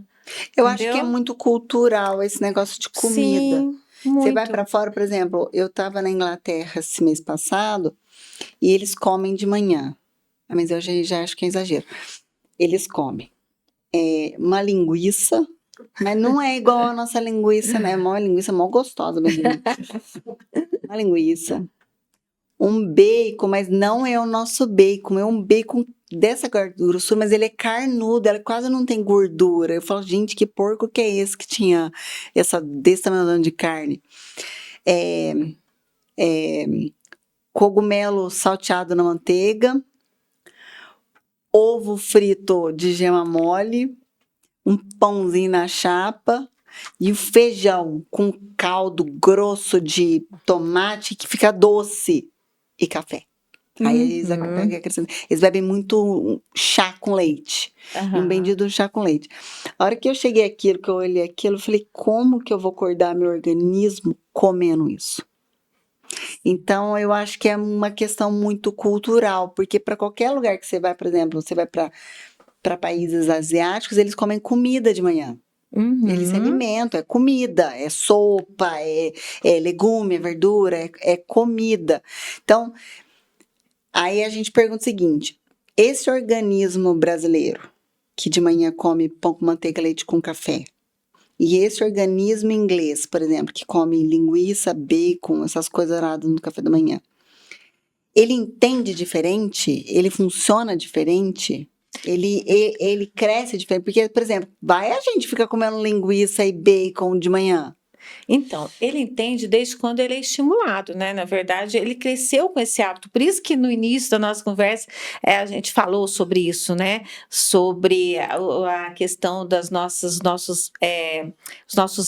Eu acho que é entendeu? muito cultural esse negócio de comida. Sim, Você vai para muito. fora, por exemplo, eu estava na Inglaterra esse mês passado e eles comem de manhã. Mas eu já acho que é exagero. Eles comem uma linguiça Mas não é igual a nossa linguiça, né? Uma linguiça mó gostosa, bem uma linguiça. Um bacon, mas não é o nosso bacon, é um bacon dessa grossura, mas ele é carnudo, ela quase não tem gordura. Eu falo, gente, que porco que é esse que tinha desse tamanho de carne? Cogumelo salteado na manteiga, ovo frito de gema mole, um pãozinho na chapa e o feijão com caldo grosso de tomate que fica doce e café. Aí eles bebem muito chá com leite. E um bendito chá com leite. A hora que eu cheguei aquilo, que eu olhei aquilo, eu falei, como que eu vou acordar meu organismo comendo isso? Então, eu acho que é uma questão muito cultural, porque para qualquer lugar que você vai, por exemplo, você vai para países asiáticos, eles comem comida de manhã. Eles se alimentam, é comida, é sopa, é legume, é verdura, é comida. Então, aí a gente pergunta o seguinte: esse organismo brasileiro, que de manhã come pão com manteiga, leite com café, e esse organismo inglês, por exemplo, que come linguiça, bacon, essas coisas aradas no café da manhã, ele entende diferente? Ele funciona diferente? Ele cresce diferente? Porque, por exemplo, vai a gente ficar comendo linguiça e bacon de manhã? Então, ele entende desde quando ele é estimulado, né? Na verdade, ele cresceu com esse hábito. Por isso que no início da nossa conversa a gente falou sobre isso, né? Sobre a questão dos nossos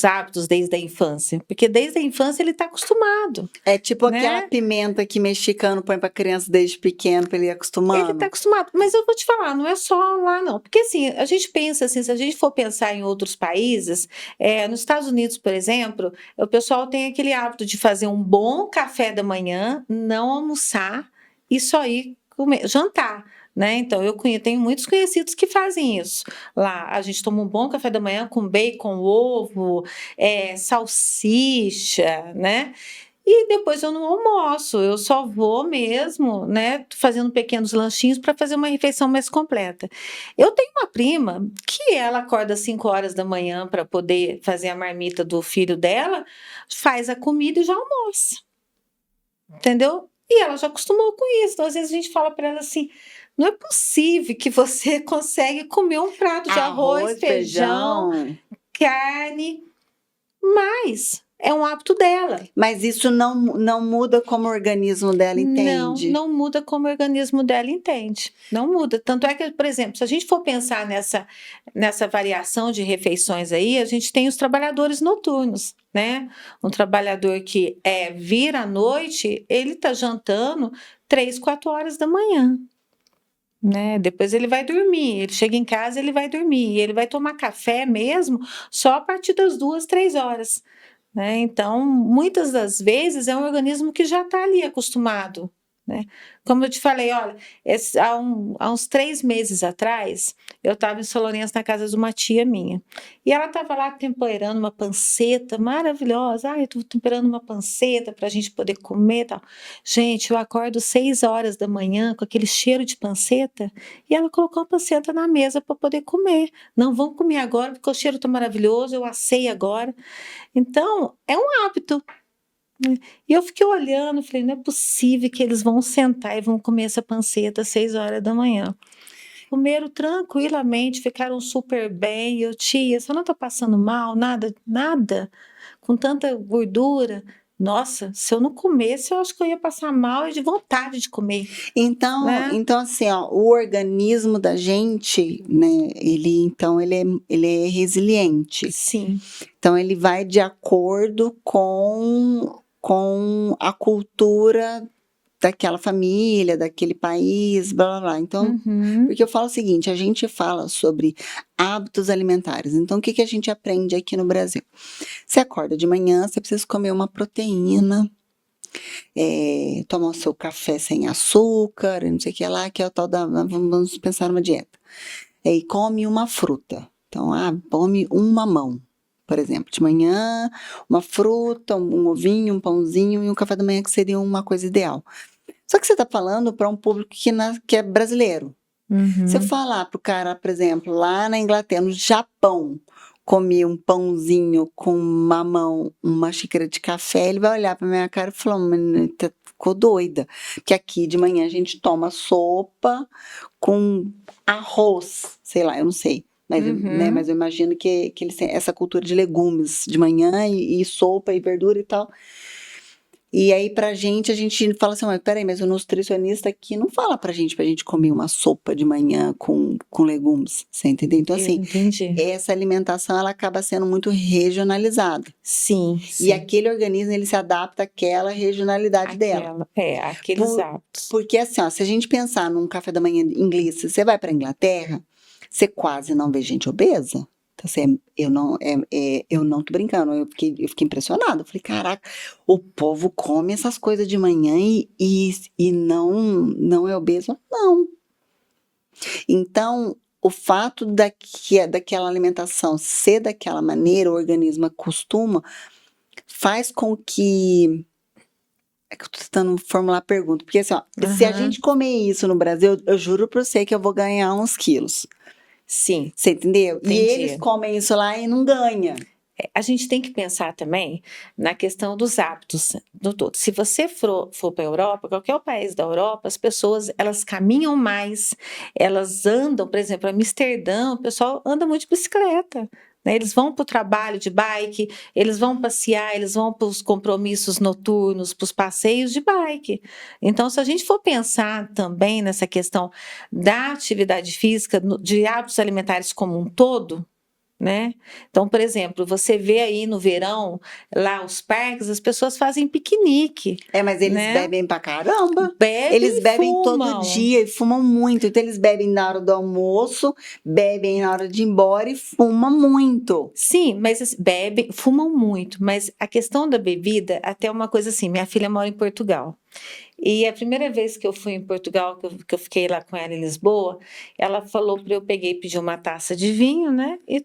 hábitos desde a infância. Porque desde a infância ele está acostumado. É tipo né? aquela pimenta que mexicano põe para criança desde pequeno para ele ir acostumando. Ele está acostumado, mas eu vou te falar, não é só lá não, porque assim, a gente pensa assim, se a gente for pensar em outros países, nos Estados Unidos, por exemplo, o pessoal tem aquele hábito de fazer um bom café da manhã, não almoçar e só ir jantar. Né? Então, tenho muitos conhecidos que fazem isso. Lá, a gente toma um bom café da manhã com bacon, ovo, salsicha, né? E depois eu não almoço, eu só vou mesmo, né, fazendo pequenos lanchinhos para fazer uma refeição mais completa. Eu tenho uma prima que ela acorda às 5 horas da manhã para poder fazer a marmita do filho dela, faz a comida e já almoça. Entendeu? E ela já acostumou com isso. Então, às vezes a gente fala para ela assim: não é possível que você consegue comer um prato de arroz, feijão, carne, mas é um hábito dela. Mas isso não muda como o organismo dela entende? Não muda como o organismo dela entende. Não muda. Tanto é que, por exemplo, se a gente for pensar nessa variação de refeições aí, a gente tem os trabalhadores noturnos, né? Um trabalhador que vira à noite, ele está jantando 3, 4 horas da manhã. Né? Depois ele vai dormir, ele chega em casa, ele vai dormir, ele vai tomar café mesmo só a partir das 2, 3 horas. Né? Então, muitas das vezes é um organismo que já está ali acostumado. Né? Como eu te falei, olha, há uns 3 meses atrás, eu estava em São Lourenço na casa de uma tia minha. E ela estava lá temperando uma panceta maravilhosa. Eu estou temperando uma panceta para a gente poder comer. Tal. Gente, eu acordo 6 horas da manhã com aquele cheiro de panceta e ela colocou a panceta na mesa para poder comer. Não, vamos comer agora porque o cheiro está maravilhoso, eu assei agora. Então, é um hábito. E eu fiquei olhando, falei, não é possível que eles vão sentar e vão comer essa panceta às 6 horas da manhã. Comeram tranquilamente, ficaram super bem. E eu, tia, você não está passando mal? Nada, nada. Com tanta gordura. Nossa, se eu não comesse, eu acho que eu ia passar mal e de vontade de comer. Então, assim, ó, o organismo da gente, né, ele é resiliente. Sim. Então, ele vai de acordo com a cultura daquela família, daquele país, blá, blá, blá. Então, porque eu falo o seguinte, a gente fala sobre hábitos alimentares. Então, o que a gente aprende aqui no Brasil? Você acorda de manhã, você precisa comer uma proteína, tomar o seu café sem açúcar, não sei o que lá, que é o tal da... Vamos pensar numa dieta. E come uma fruta. Então, come um mamão. Por exemplo, de manhã, uma fruta, um ovinho, um pãozinho e um café da manhã, que seria uma coisa ideal. Só que você está falando para um público que é brasileiro. Se eu falar para o cara, por exemplo, lá na Inglaterra, no Japão, comi um pãozinho com mamão, uma xícara de café, ele vai olhar pra minha cara e falar, "Menina, ficou doida." Porque aqui de manhã a gente toma sopa com arroz, sei lá, eu não sei. Mas, né, mas eu imagino que eles têm essa cultura de legumes de manhã e sopa e verdura e tal. E aí, pra gente, a gente fala assim, mas peraí, mas o nutricionista aqui não fala pra gente comer uma sopa de manhã com legumes, você entendeu? Então, Eu assim, entendi. essa alimentação, ela acaba sendo muito regionalizada. Sim, E sim. aquele organismo, ele se adapta àquela regionalidade dela. Aqueles hábitos. Porque assim, ó, se a gente pensar num café da manhã inglês, se você vai pra Inglaterra, você quase não vê gente obesa. Então, assim, eu não tô brincando, eu fiquei impressionada. Eu falei, caraca, o povo come essas coisas de manhã e não é obeso? Não. Então, o fato daquela alimentação ser daquela maneira, o organismo acostuma, faz com que. É que eu tô tentando formular a pergunta, porque assim, ó, se a gente comer isso no Brasil, eu juro pra você que eu vou ganhar uns quilos. Sim, Você entendeu? E eles entendi. comem isso lá e não ganha. A gente tem que pensar também na questão dos hábitos do todo. Se você for para a Europa, qualquer país da Europa, as pessoas elas caminham mais, elas andam, por exemplo, Amsterdã, o pessoal anda muito de bicicleta. Né? Eles vão para o trabalho de bike, eles vão passear, eles vão para os compromissos noturnos, para os passeios de bike. Então, se a gente for pensar também nessa questão da atividade física, de hábitos alimentares como um todo, né? Então, por exemplo, você vê aí no verão, lá os parques, as pessoas fazem piquenique. Mas eles né? bebem pra caramba. Bebem Eles e bebem todo fumam. dia e fumam muito. Então, eles bebem na hora do almoço, bebem na hora de ir embora e fumam muito. Sim, mas assim, bebem, fumam muito. Mas a questão da bebida, até uma coisa assim, minha filha mora em Portugal. E a primeira vez que eu fui em Portugal, que eu fiquei lá com ela em Lisboa, ela falou para eu pedir uma taça de vinho, né? E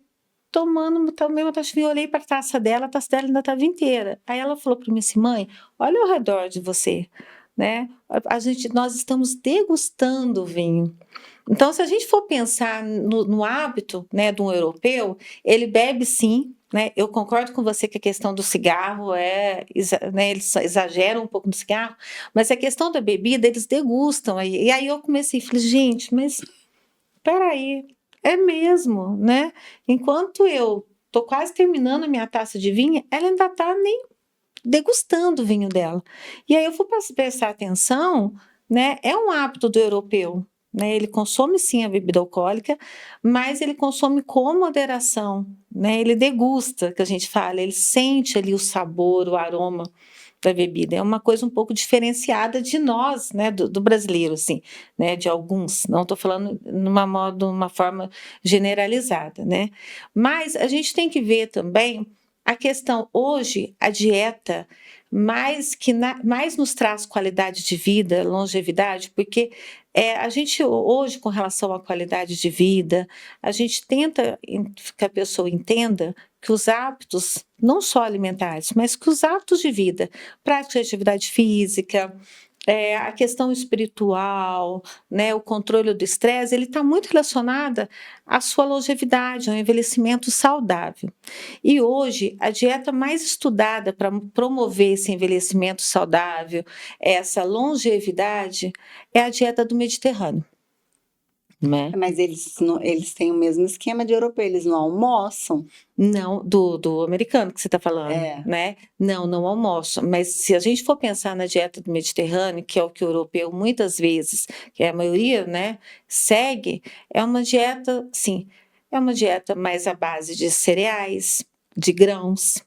tomei uma taça de vinho, olhei para a taça dela ainda estava inteira. Aí ela falou para mim assim, mãe, olha ao redor de você, né? Nós estamos degustando o vinho. Então, se a gente for pensar no hábito, né, de um europeu, ele bebe sim, né? Eu concordo com você que a questão do cigarro né, eles exageram um pouco no cigarro, mas a questão da bebida, eles degustam. E aí eu comecei, falei, gente, mas peraí, é mesmo, né? Enquanto eu tô quase terminando a minha taça de vinho, ela ainda tá nem degustando o vinho dela. E aí eu fui prestar atenção, né? É um hábito do europeu, né? Ele consome sim a bebida alcoólica, mas ele consome com moderação, né? Ele degusta, que a gente fala, ele sente ali o sabor, o aroma da bebida. É uma coisa um pouco diferenciada de nós, né, do brasileiro, assim, né, de alguns. Não estou falando uma forma generalizada, né? Mas a gente tem que ver também a questão hoje, a dieta mais nos traz qualidade de vida, longevidade, porque a gente hoje, com relação à qualidade de vida, a gente tenta que a pessoa entenda que os hábitos, não só alimentares, mas que os hábitos de vida, prática de atividade física, a questão espiritual, né, o controle do estresse, ele está muito relacionado à sua longevidade, ao envelhecimento saudável. E hoje, a dieta mais estudada para promover esse envelhecimento saudável, essa longevidade, é a dieta do Mediterrâneo. Né? Mas eles têm o mesmo esquema de europeu, eles não almoçam. Não, do americano que você está falando, né? Não almoço. Mas se a gente for pensar na dieta do Mediterrâneo, que é o que o europeu muitas vezes, que a maioria, né, segue, é uma dieta, sim, é uma dieta mais à base de cereais, de grãos,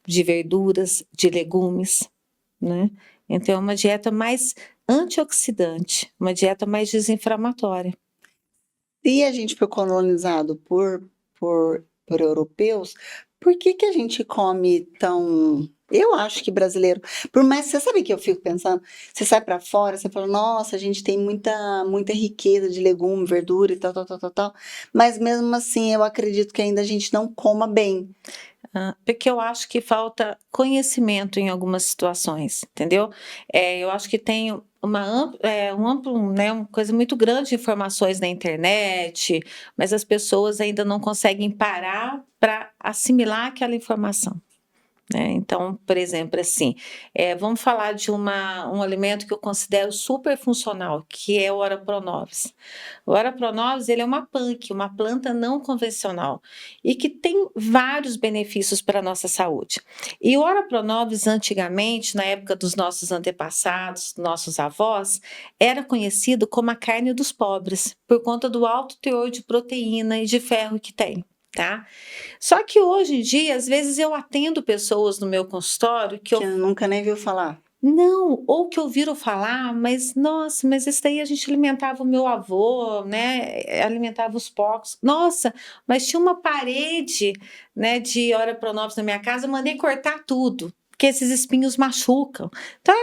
de verduras, de legumes, né? Então é uma dieta mais antioxidante, uma dieta mais desinflamatória. Se a gente foi colonizado por europeus, por que a gente come tão... Eu acho que brasileiro... Por mais... Você sabe que eu fico pensando? Você sai para fora, você fala, nossa, a gente tem muita riqueza de legume, verdura e tal. Mas mesmo assim, eu acredito que ainda a gente não coma bem. Porque eu acho que falta conhecimento em algumas situações, entendeu? Eu acho que tem um amplo, né, uma coisa muito grande de informações na internet, mas as pessoas ainda não conseguem parar para assimilar aquela informação. Então, por exemplo, assim, vamos falar de um alimento que eu considero super funcional, que é o Ora Pronobis. O Ora Pronobis, ele é uma punk, uma planta não convencional, e que tem vários benefícios para a nossa saúde. E o Ora Pronobis, antigamente, na época dos nossos antepassados, nossos avós, era conhecido como a carne dos pobres, por conta do alto teor de proteína e de ferro que tem. Tá? Só que hoje em dia, às vezes eu atendo pessoas no meu consultório que Que eu nunca nem viu falar. não, ou que ouviram falar, mas nossa, mas isso daí a gente alimentava o meu avô, né? Alimentava os porcos. Nossa, mas tinha uma parede, né, de Ora Pronobis na minha casa, eu mandei cortar tudo, porque esses espinhos machucam. Então,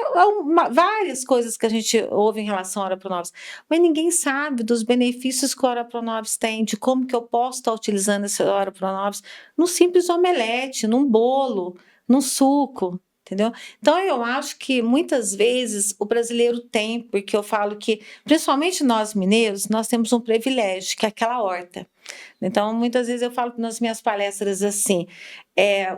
várias coisas que a gente ouve em relação à Ora Pronobis, mas ninguém sabe dos benefícios que a Ora Pronobis tem, de como que eu posso estar utilizando esse Ora Pronobis num simples omelete, num bolo, num suco. Entendeu? Então, eu acho que muitas vezes o brasileiro tem, porque eu falo que, principalmente nós mineiros, nós temos um privilégio, que é aquela horta. Então, muitas vezes eu falo nas minhas palestras assim: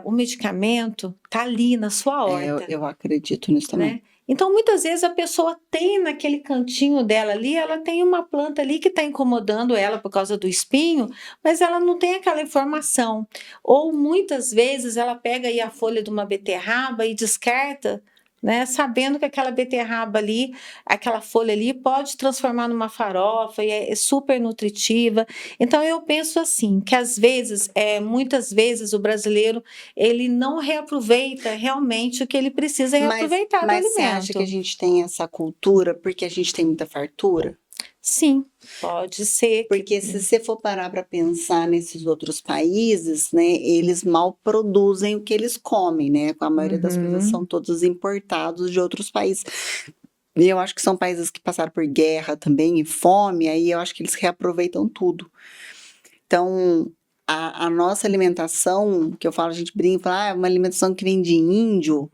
o medicamento está ali na sua horta. Eu acredito nisso também. Né? Então, muitas vezes a pessoa tem naquele cantinho dela ali, ela tem uma planta ali que está incomodando ela por causa do espinho, mas ela não tem aquela informação. Ou muitas vezes ela pega aí a folha de uma beterraba e descarta, né, sabendo que aquela beterraba ali, aquela folha ali pode transformar numa farofa e é super nutritiva. Então eu penso assim, que às vezes, muitas vezes o brasileiro ele não reaproveita realmente o que ele precisa reaproveitar do Mas você acha alimento. que a gente tem essa cultura porque a gente tem muita fartura? Sim, pode ser. Porque se você for parar para pensar nesses outros países, né, eles mal produzem o que eles comem, né? A maioria das coisas são todos importados de outros países. E eu acho que são países que passaram por guerra também e fome, aí eu acho que eles reaproveitam tudo. Então, a nossa alimentação, que eu falo, a gente brinca, fala, é uma alimentação que vem de índio,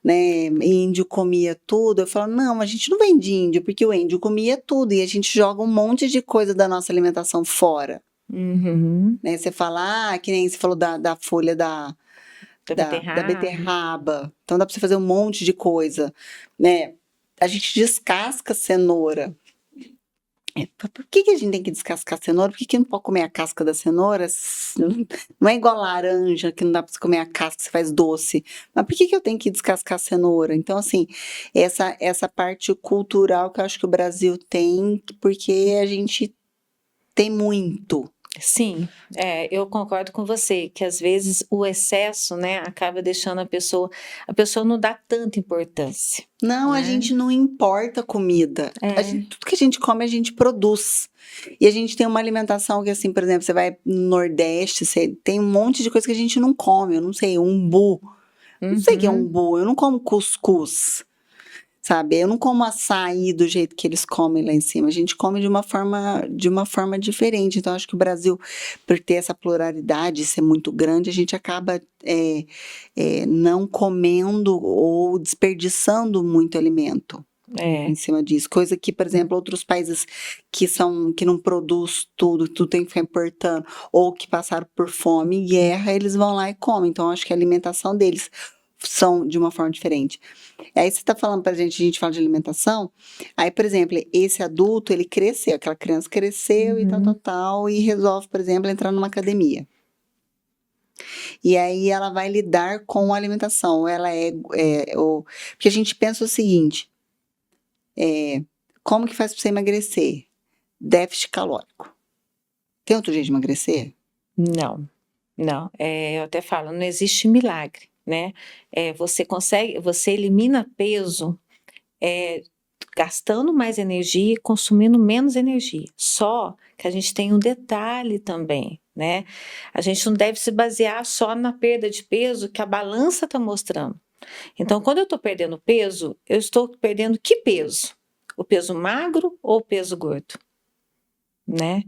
né? Índio comia tudo. Eu falo, não, a gente não vem de índio, porque o índio comia tudo e a gente joga um monte de coisa da nossa alimentação fora. Né? Você fala, que nem você falou da folha da beterraba. Então dá para você fazer um monte de coisa, né? A gente descasca cenoura. Por que a gente tem que descascar cenoura? Por que não pode comer a casca da cenoura? Não é igual laranja, que não dá para você comer a casca, você faz doce. Mas por que eu tenho que descascar a cenoura? Então, assim, essa parte cultural que eu acho que o Brasil tem, porque a gente tem muito. Sim, eu concordo com você, que às vezes o excesso, né, acaba deixando a pessoa não dá tanta importância. Não, a né? gente não importa comida. Tudo que a gente come, a gente produz. E a gente tem uma alimentação que, assim, por exemplo, você vai no Nordeste, você tem um monte de coisa que a gente não come. Eu não sei, umbu. Não sei o que é umbu. Eu não como cuscuz, sabe? Eu não como açaí do jeito que eles comem lá em cima. A gente come de uma forma diferente. Então, acho que o Brasil, por ter essa pluralidade, ser muito grande, a gente acaba não comendo ou desperdiçando muito alimento. Em cima disso. Coisa que, por exemplo, outros países que não produz tudo tem que ficar importando, ou que passaram por fome e guerra, eles vão lá e comem. Então, acho que a alimentação deles são de uma forma diferente. Aí você está falando para a gente fala de alimentação, aí, por exemplo, esse adulto, ele cresceu, aquela criança cresceu e tal, e resolve, por exemplo, entrar numa academia. E aí ela vai lidar com a alimentação. Ela porque a gente pensa o seguinte, como que faz para você emagrecer? Déficit calórico. Tem outro jeito de emagrecer? Não. Eu até falo, não existe milagre, né? Você elimina peso gastando mais energia e consumindo menos energia. Só que a gente tem um detalhe também, né? A gente não deve se basear só na perda de peso que a balança está mostrando. Então, quando eu estou perdendo peso, eu estou perdendo que peso? O peso magro ou o peso gordo? Né?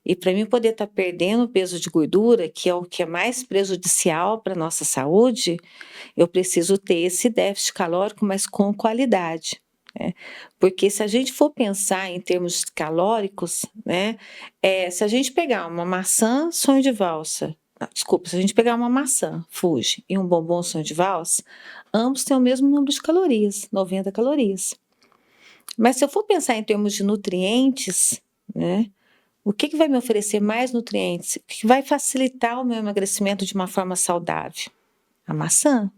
E para mim poder estar perdendo peso de gordura, que é o que é mais prejudicial para a nossa saúde, eu preciso ter esse déficit calórico, mas com qualidade, né? Porque se a gente for pensar em termos calóricos, né, se a gente pegar uma maçã sonho de valsa, desculpa, se a gente pegar uma maçã Fuji e um bombom sonho de valsa, ambos têm o mesmo número de calorias, 90 calorias. Mas se eu for pensar em termos de nutrientes, né, o que vai me oferecer mais nutrientes? O que vai facilitar o meu emagrecimento de uma forma saudável? A maçã.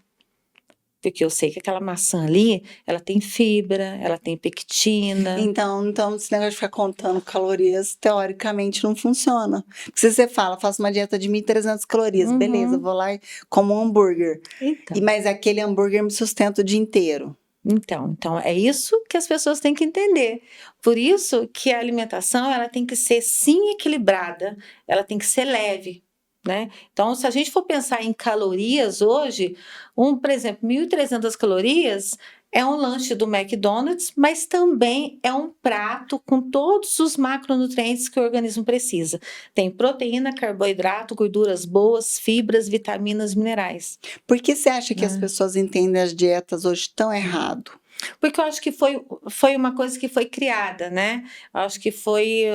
Porque eu sei que aquela maçã ali, ela tem fibra, ela tem pectina. Então, esse negócio de ficar contando calorias, teoricamente, não funciona. Porque se você fala, faço uma dieta de 1.300 calorias, beleza, vou lá e como um hambúrguer. Então. Mas aquele hambúrguer me sustenta o dia inteiro. Então é isso que as pessoas têm que entender. Por isso que a alimentação ela tem que ser sim equilibrada, ela tem que ser leve, né? Então, se a gente for pensar em calorias hoje, por exemplo, 1.300 calorias é um lanche do McDonald's, mas também é um prato com todos os macronutrientes que o organismo precisa. Tem proteína, carboidrato, gorduras boas, fibras, vitaminas, minerais. Por que você acha que as pessoas entendem as dietas hoje tão errado? Porque eu acho que foi uma coisa que foi criada, né? Eu acho que foi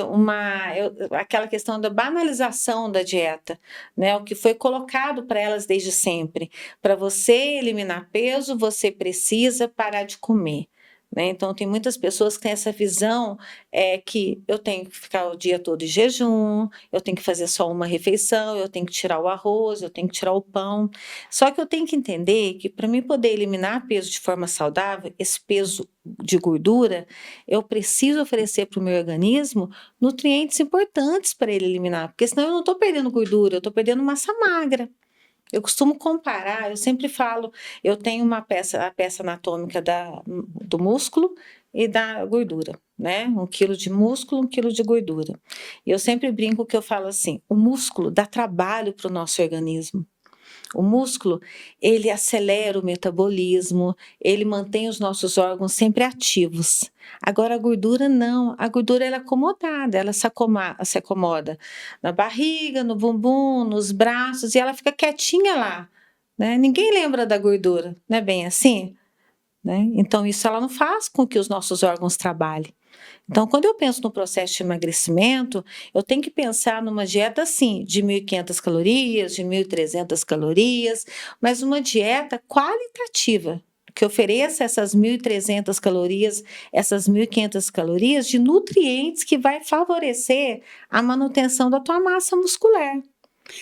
aquela questão da banalização da dieta, né? O que foi colocado para elas desde sempre. Para você eliminar peso, você precisa parar de comer. Né? Então, tem muitas pessoas que têm essa visão que eu tenho que ficar o dia todo em jejum, eu tenho que fazer só uma refeição, eu tenho que tirar o arroz, eu tenho que tirar o pão. Só que eu tenho que entender que para mim poder eliminar peso de forma saudável, esse peso de gordura, eu preciso oferecer para o meu organismo nutrientes importantes para ele eliminar, porque senão eu não estou perdendo gordura, eu estou perdendo massa magra. Eu costumo comparar, eu sempre falo, eu tenho a peça anatômica do músculo e da gordura, né? 1 quilo de músculo, 1 quilo de gordura. E eu sempre brinco que eu falo assim, o músculo dá trabalho para o nosso organismo. O músculo, ele acelera o metabolismo, ele mantém os nossos órgãos sempre ativos. Agora, a gordura não. A gordura ela é acomodada, ela se acomoda na barriga, no bumbum, nos braços, e ela fica quietinha lá. Né? Ninguém lembra da gordura, não é bem assim? Né? Então, isso ela não faz com que os nossos órgãos trabalhem. Então, quando eu penso no processo de emagrecimento, eu tenho que pensar numa dieta, assim, de 1.500 calorias, de 1.300 calorias, mas uma dieta qualitativa, que ofereça essas 1.300 calorias, essas 1.500 calorias de nutrientes que vai favorecer a manutenção da tua massa muscular.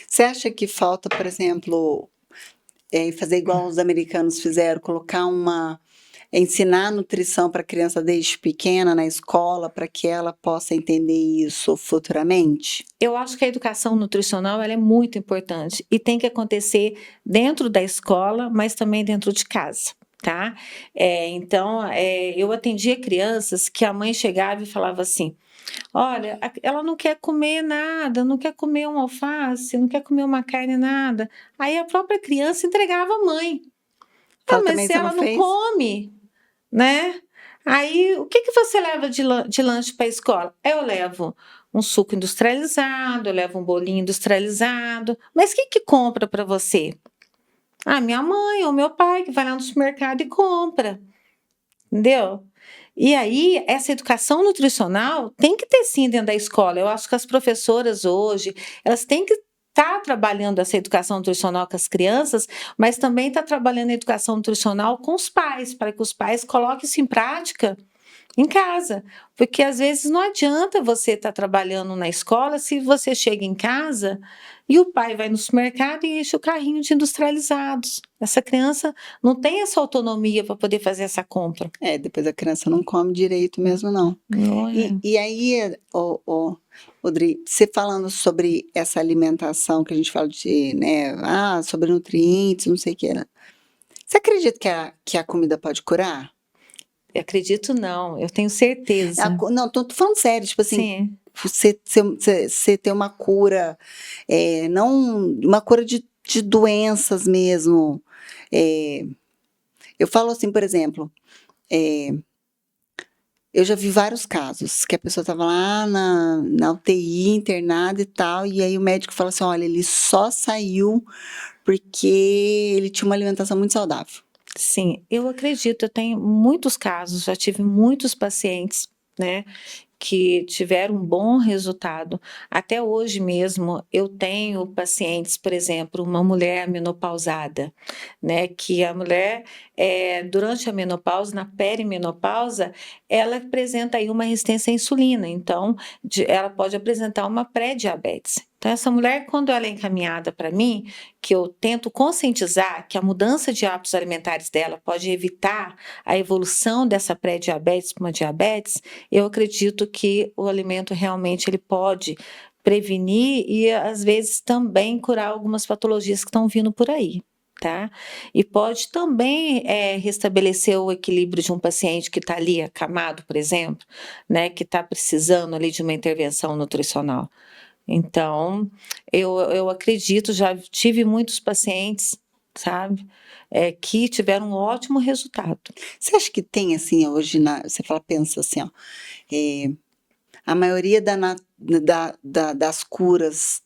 Você acha que falta, por exemplo, fazer igual os americanos fizeram, ensinar nutrição para a criança desde pequena na escola, para que ela possa entender isso futuramente? Eu acho que a educação nutricional ela é muito importante e tem que acontecer dentro da escola, mas também dentro de casa. Tá? Então, eu atendia crianças que a mãe chegava e falava assim: olha, ela não quer comer nada, não quer comer um alface, não quer comer uma carne, nada. Aí a própria criança entregava a mãe. Mas se ela não come, né? Aí, o que você leva de lanche para a escola? Eu levo um suco industrializado, eu levo um bolinho industrializado. Mas quem que compra para você? Minha mãe ou meu pai, que vai lá no supermercado e compra. Entendeu? E aí, essa educação nutricional tem que ter sim dentro da escola. Eu acho que as professoras hoje, elas têm que estar trabalhando essa educação nutricional com as crianças, mas também estar trabalhando a educação nutricional com os pais, para que os pais coloquem isso em prática em casa. Porque às vezes não adianta você estar trabalhando na escola se você chega em casa e o pai vai no supermercado e enche o carrinho de industrializados. Essa criança não tem essa autonomia para poder fazer essa compra. Depois a criança não come direito mesmo, não. E aí, Audrey, você falando sobre essa alimentação que a gente fala de, né, sobre nutrientes, não sei o que, né? Você acredita que a comida pode curar? Eu acredito não, eu tenho certeza. Não, tô falando sério, tipo assim, você ter uma cura, não uma cura de doenças mesmo. Eu falo assim, por exemplo, Eu já vi vários casos que a pessoa estava lá na UTI, internada e tal, e aí o médico fala assim: olha, ele só saiu porque ele tinha uma alimentação muito saudável. Sim, eu acredito, eu tenho muitos casos, já tive muitos pacientes, né, que tiveram um bom resultado. Até hoje mesmo eu tenho pacientes, por exemplo, uma mulher menopausada, né, que a mulher, durante a menopausa, na perimenopausa, ela apresenta aí uma resistência à insulina, então ela pode apresentar uma pré-diabetes. Então essa mulher, quando ela é encaminhada para mim, que eu tento conscientizar que a mudança de hábitos alimentares dela pode evitar a evolução dessa pré-diabetes para uma diabetes, eu acredito que o alimento realmente ele pode prevenir e às vezes também curar algumas patologias que estão vindo por aí, tá? E pode também restabelecer o equilíbrio de um paciente que está ali acamado, por exemplo, né, que está precisando ali de uma intervenção nutricional. Então, eu acredito, já tive muitos pacientes, sabe, que tiveram um ótimo resultado. Você acha que tem, assim, hoje, você fala, pensa assim, ó, a maioria das curas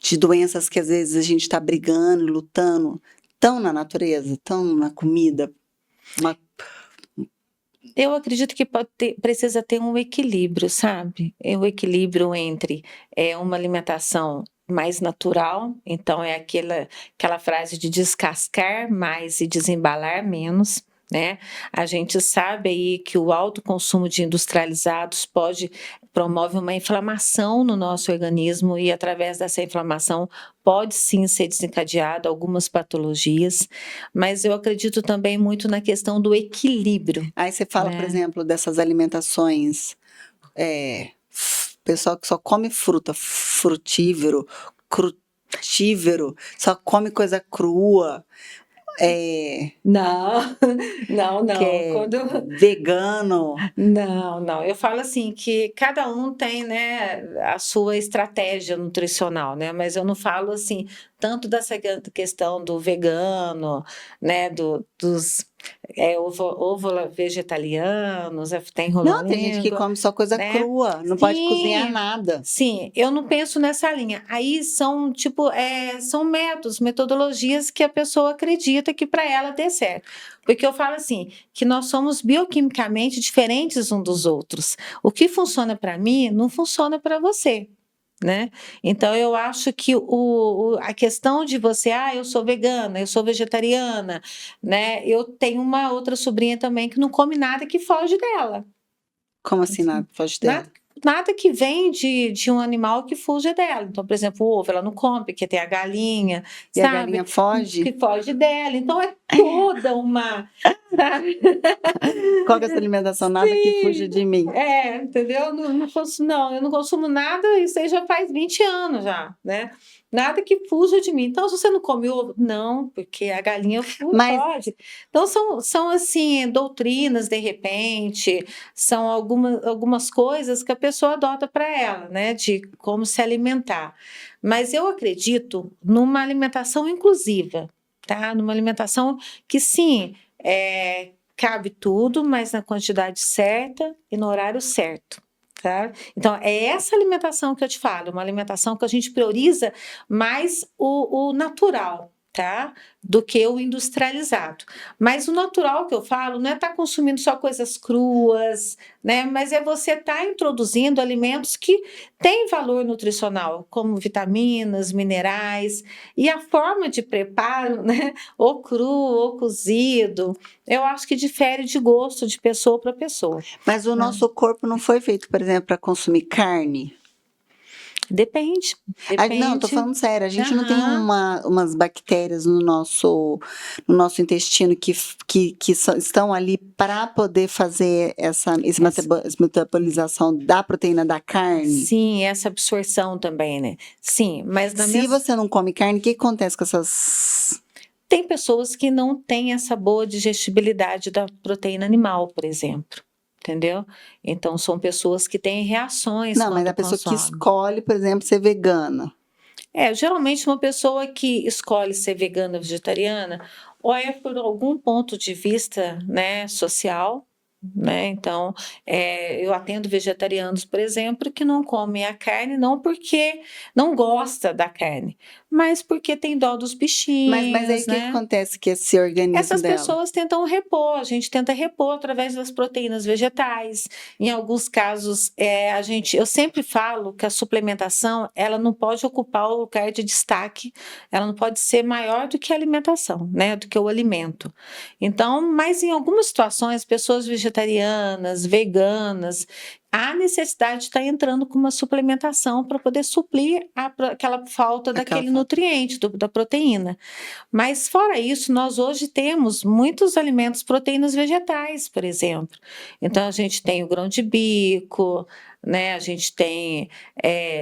de doenças que às vezes a gente está brigando, lutando, estão na natureza, estão na comida? Eu acredito que precisa ter um equilíbrio, sabe? O equilíbrio entre uma alimentação mais natural, então é aquela frase de descascar mais e desembalar menos, né? A gente sabe aí que o alto consumo de industrializados promove uma inflamação no nosso organismo e através dessa inflamação pode sim ser desencadeado algumas patologias, mas eu acredito também muito na questão do equilíbrio. Aí você fala, por Né? exemplo, dessas alimentações, pessoal que só come fruta, frutívoro, crutífero, só come coisa crua, Não, não, que não. é vegano. Não. Eu falo assim que cada um tem, né, a sua estratégia nutricional, né? Mas eu não falo assim tanto dessa questão do vegano, né, dos ovo vegetarianos, tem Não, tem gente que rola-língua, come só coisa né? crua, não pode cozinhar Sim, nada. sim, eu não penso nessa linha. Aí são tipo, são métodos, metodologias que a pessoa acredita que para ela dê certo. Porque eu falo assim, que nós somos bioquimicamente diferentes uns dos outros. O que funciona para mim não funciona para você. Né? Então eu acho que a questão de você, eu sou vegana, eu sou vegetariana, né? Eu tenho uma outra sobrinha também que não come nada que foge dela. Como assim, nada foge dela? Nada que vem de um animal que fuja dela. Então, por exemplo, o ovo ela não come, porque tem a galinha, E sabe? a galinha foge? Que foge dela. Então é toda uma. Sabe? Qual que é essa alimentação? Nada que fuja de mim. Entendeu? Não, eu não consumo nada, isso aí já faz 20 anos já, né? Nada que fuja de mim. Então, se você não come ovo, não, porque a galinha foge. Então, são assim, doutrinas, de repente, são algumas coisas que a pessoa adota para ela, né? De como se alimentar. Mas eu acredito numa alimentação inclusiva, tá? Numa alimentação que sim, cabe tudo, mas na quantidade certa e no horário certo. Tá? Então, é essa alimentação que eu te falo, uma alimentação que a gente prioriza mais o natural, tá? Do que o industrializado. Mas o natural que eu falo não é estar consumindo só coisas cruas, né? Mas é você estar introduzindo alimentos que têm valor nutricional, como vitaminas, minerais, e a forma de preparo, né? Ou cru, ou cozido, eu acho que difere de gosto de pessoa para pessoa. Mas o nosso corpo não foi feito, por exemplo, para consumir carne? Depende. Não, tô falando sério, a gente não tem umas bactérias no nosso intestino que estão ali para poder fazer essa metabolização da proteína da carne? Sim, essa absorção também, né? Sim, mas se você não come carne, o que acontece com essas... Tem pessoas que não têm essa boa digestibilidade da proteína animal, por exemplo. Entendeu? Então, são pessoas que têm reações. Não, mas a pessoa que escolhe, por exemplo, ser vegana. Geralmente uma pessoa que escolhe ser vegana ou vegetariana, ou é por algum ponto de vista, né, social, né? Então, eu atendo vegetarianos, por exemplo, que não comem a carne não porque não gosta da carne, mas porque tem dó dos Mas aí bichinhos, o que que né? acontece que esse organismo Essas dela? pessoas tentam repor, a gente tenta repor através das proteínas vegetais. Em alguns casos, eu sempre falo que a suplementação, ela não pode ocupar o lugar de destaque, ela não pode ser maior do que a alimentação, né, do que o alimento. Então, mas em algumas situações, pessoas vegetarianas, veganas, há necessidade de estar entrando com uma suplementação para poder suprir aquela falta Aquela daquele falta. nutriente, da proteína. Mas fora isso, nós hoje temos muitos alimentos, proteínas vegetais, por exemplo. Então a gente tem o grão de bico, né? A gente tem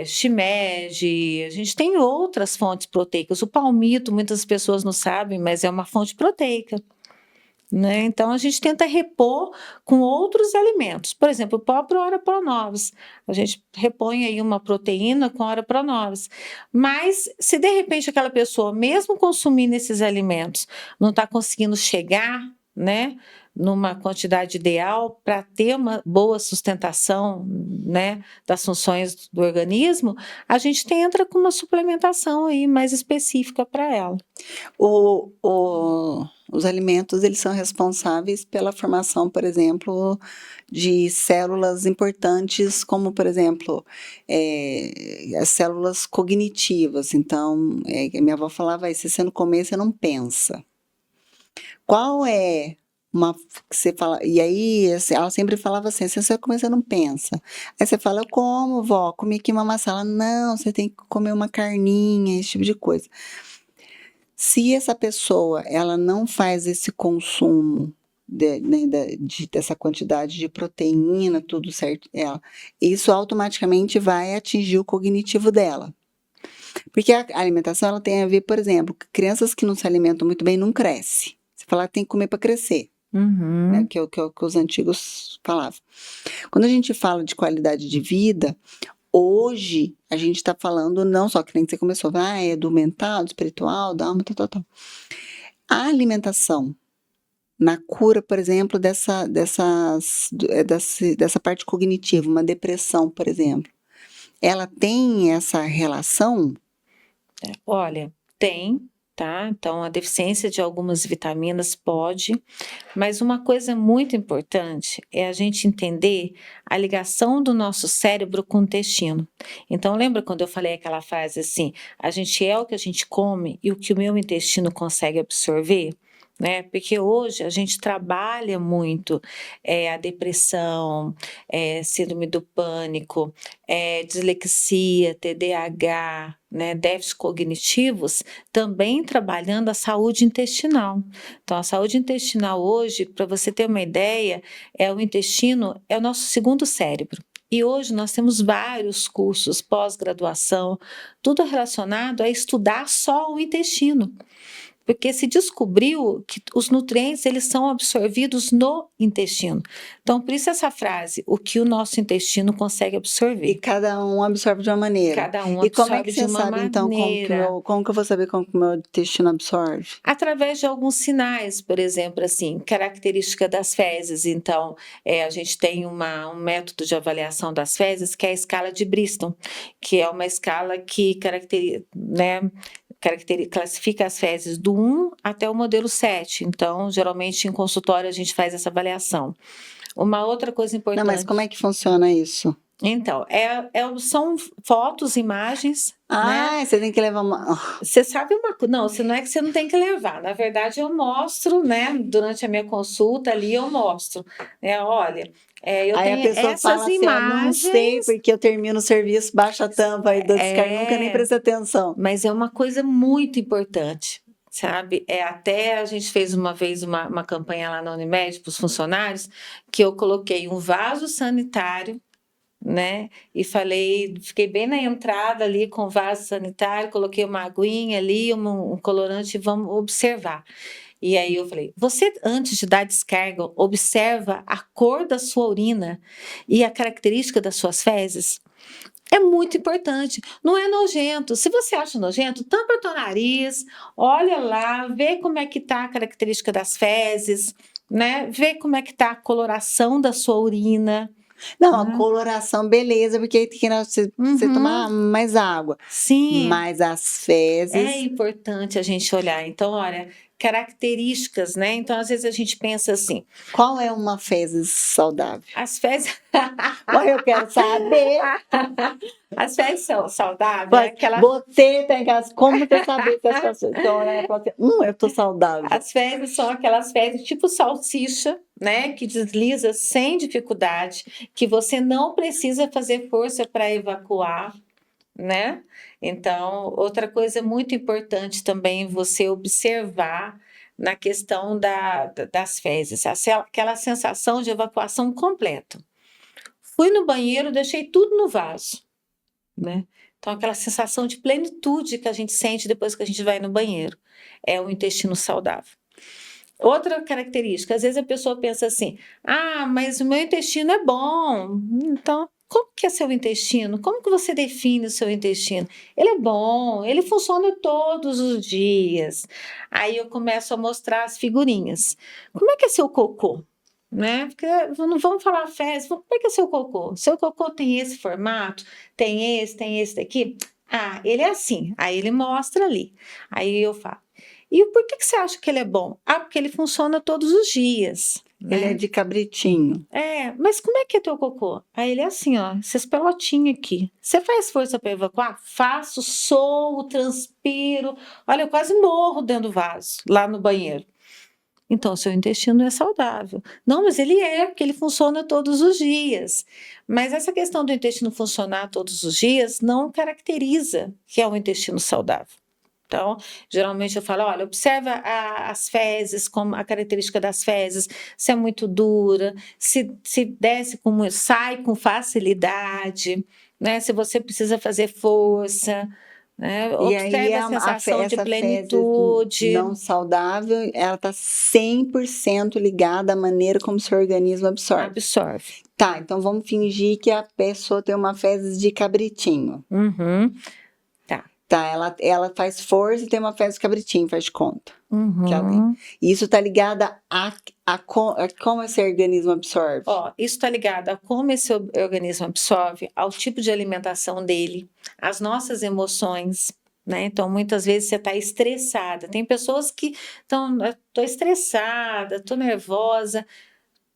shimeji, a gente tem outras fontes proteicas. O palmito, muitas pessoas não sabem, mas é uma fonte proteica. Né? Então, a gente tenta repor com outros alimentos. Por exemplo, o próprio ora pronobis. A gente repõe aí uma proteína com ora pronobis. Mas, se de repente aquela pessoa, mesmo consumindo esses alimentos, não está conseguindo chegar, né, numa quantidade ideal para ter uma boa sustentação, né, das funções do organismo, a gente entra com uma suplementação aí mais específica para ela. Os alimentos, eles são responsáveis pela formação, por exemplo, de células importantes, como, por exemplo, as células cognitivas. Então, minha avó falava, se você não comer, você não pensa. Qual é uma que você fala, e aí assim, ela sempre falava assim, se você comer, você não pensa. Aí você fala, eu como, vó, comi aqui uma maçã. Ela, não, você tem que comer uma carninha, esse tipo de coisa. Se essa pessoa, ela não faz esse consumo dessa quantidade de proteína, tudo certo, isso automaticamente vai atingir o cognitivo dela. Porque a alimentação, ela tem a ver, por exemplo, crianças que não se alimentam muito bem não crescem. Você fala, tem que comer para crescer, né? Que é o que os antigos falavam. Quando a gente fala de qualidade de vida, hoje a gente está falando não só que nem você começou, é do mental, do espiritual, da alma, tal. A alimentação na cura, por exemplo, dessa parte cognitiva, uma depressão, por exemplo, ela tem essa relação? Olha, tem, tá? Então, a deficiência de algumas vitaminas pode, mas uma coisa muito importante é a gente entender a ligação do nosso cérebro com o intestino. Então, lembra quando eu falei aquela frase assim: a gente é o que a gente come e o que o meu intestino consegue absorver? Né? Porque hoje a gente trabalha muito a depressão, síndrome do pânico, dislexia, TDAH, né, déficits cognitivos, também trabalhando a saúde intestinal. Então, a saúde intestinal hoje, para você ter uma ideia, o intestino é o nosso segundo cérebro. E hoje nós temos vários cursos, pós-graduação, tudo relacionado a estudar só o intestino. Porque se descobriu que os nutrientes eles são absorvidos no intestino. Então, por isso essa frase, o que o nosso intestino consegue absorver. E cada um absorve de uma maneira. Cada um E como é que absorve de você uma sabe, então, maneira. como que eu vou saber como que o meu intestino absorve? Através de alguns sinais, por exemplo, assim, característica das fezes. Então, a gente tem um método de avaliação das fezes que é a escala de Bristol, que é uma escala que classifica as fezes do 1 até o modelo 7. Então, geralmente em consultório a gente faz essa avaliação. Uma outra coisa importante. Não, mas como é que funciona isso? Então, são fotos, imagens. Né? Você tem que levar uma. Você sabe uma coisa? Não, não é que você não tem que levar. Na verdade, eu mostro, né? Durante a minha consulta ali, eu mostro. Olha, eu Aí a tenho pessoa essas fala assim, não sei, imagens. porque eu termino o serviço, baixa a tampa aí da descarga, nunca nem prestei atenção. Mas é uma coisa muito importante, sabe? Até a gente fez uma vez uma campanha lá na Unimed para os funcionários, que eu coloquei um vaso sanitário, né? E fiquei bem na entrada ali com o vaso sanitário, coloquei uma aguinha ali, um colorante, vamos observar. E aí eu falei, você antes de dar descarga, observa a cor da sua urina e a característica das suas fezes? É muito importante, não é nojento. Se você acha nojento, tampa o teu nariz, olha lá, vê como é que está a característica das fezes, né? Ver como é que tá a coloração da sua urina. Não, a coloração, beleza, porque aí tem que você tomar mais água. Sim. Mas as É fezes. importante a gente olhar. Então, olha, características, né? Então, às vezes a gente pensa assim, Qual é uma fezes saudável? as fezes. Eu quero saber. As fezes são saudáveis, Mas aquela. você tem em casa, como você saber se as pessoas estão olhando para você? Eu tô saudável. As fezes são aquelas fezes tipo salsicha, né? Que desliza sem dificuldade, que você não precisa fazer força para evacuar, né? Então, outra coisa muito importante também você observar na questão das fezes, aquela sensação de evacuação completa. Fui no banheiro, deixei tudo no vaso, né? Então, aquela sensação de plenitude que a gente sente depois que a gente vai no banheiro é o intestino saudável. Outra característica, às vezes a pessoa pensa assim: ah, mas o meu intestino é bom. Então, como que é seu intestino? Como que você define o seu intestino? Ele é bom, ele funciona todos os dias. Aí eu começo a mostrar as figurinhas. Como é que é seu cocô? Né? Porque não vamos falar fezes, como é que é seu cocô? Seu cocô tem esse formato, tem esse daqui? Ah, ele é assim. Aí ele mostra ali. Aí eu falo. E por que você acha que ele é bom? Ah, porque ele funciona todos os dias. Né? Ele é de cabritinho. Mas como é que é teu cocô? Aí ele é assim, ó, esses pelotinhos aqui. Você faz força para evacuar? Faço, soo, transpiro. Olha, eu quase morro dentro do vaso, lá no banheiro. Então, seu intestino é saudável. Não, mas ele porque ele funciona todos os dias. Mas essa questão do intestino funcionar todos os dias não caracteriza que é um intestino saudável. Então, geralmente eu falo, olha, observa as fezes, como a característica das fezes, se é muito dura, se desce sai com facilidade, né? Se você precisa fazer força, né? E aí Observe a sensação de essa plenitude. fezes não saudável, ela está 100% ligada à maneira como seu organismo absorve. Absorve. Tá, então vamos fingir que a pessoa tem uma fezes de cabritinho. Tá, ela faz força e tem uma fezes de cabritinho, faz de conta. E isso está ligado a como esse organismo absorve. Isso está ligado a como esse organismo absorve, ao tipo de alimentação dele, às nossas emoções. Né? Então, muitas vezes você está estressada. Tem pessoas que estão, estou estressada, estou nervosa.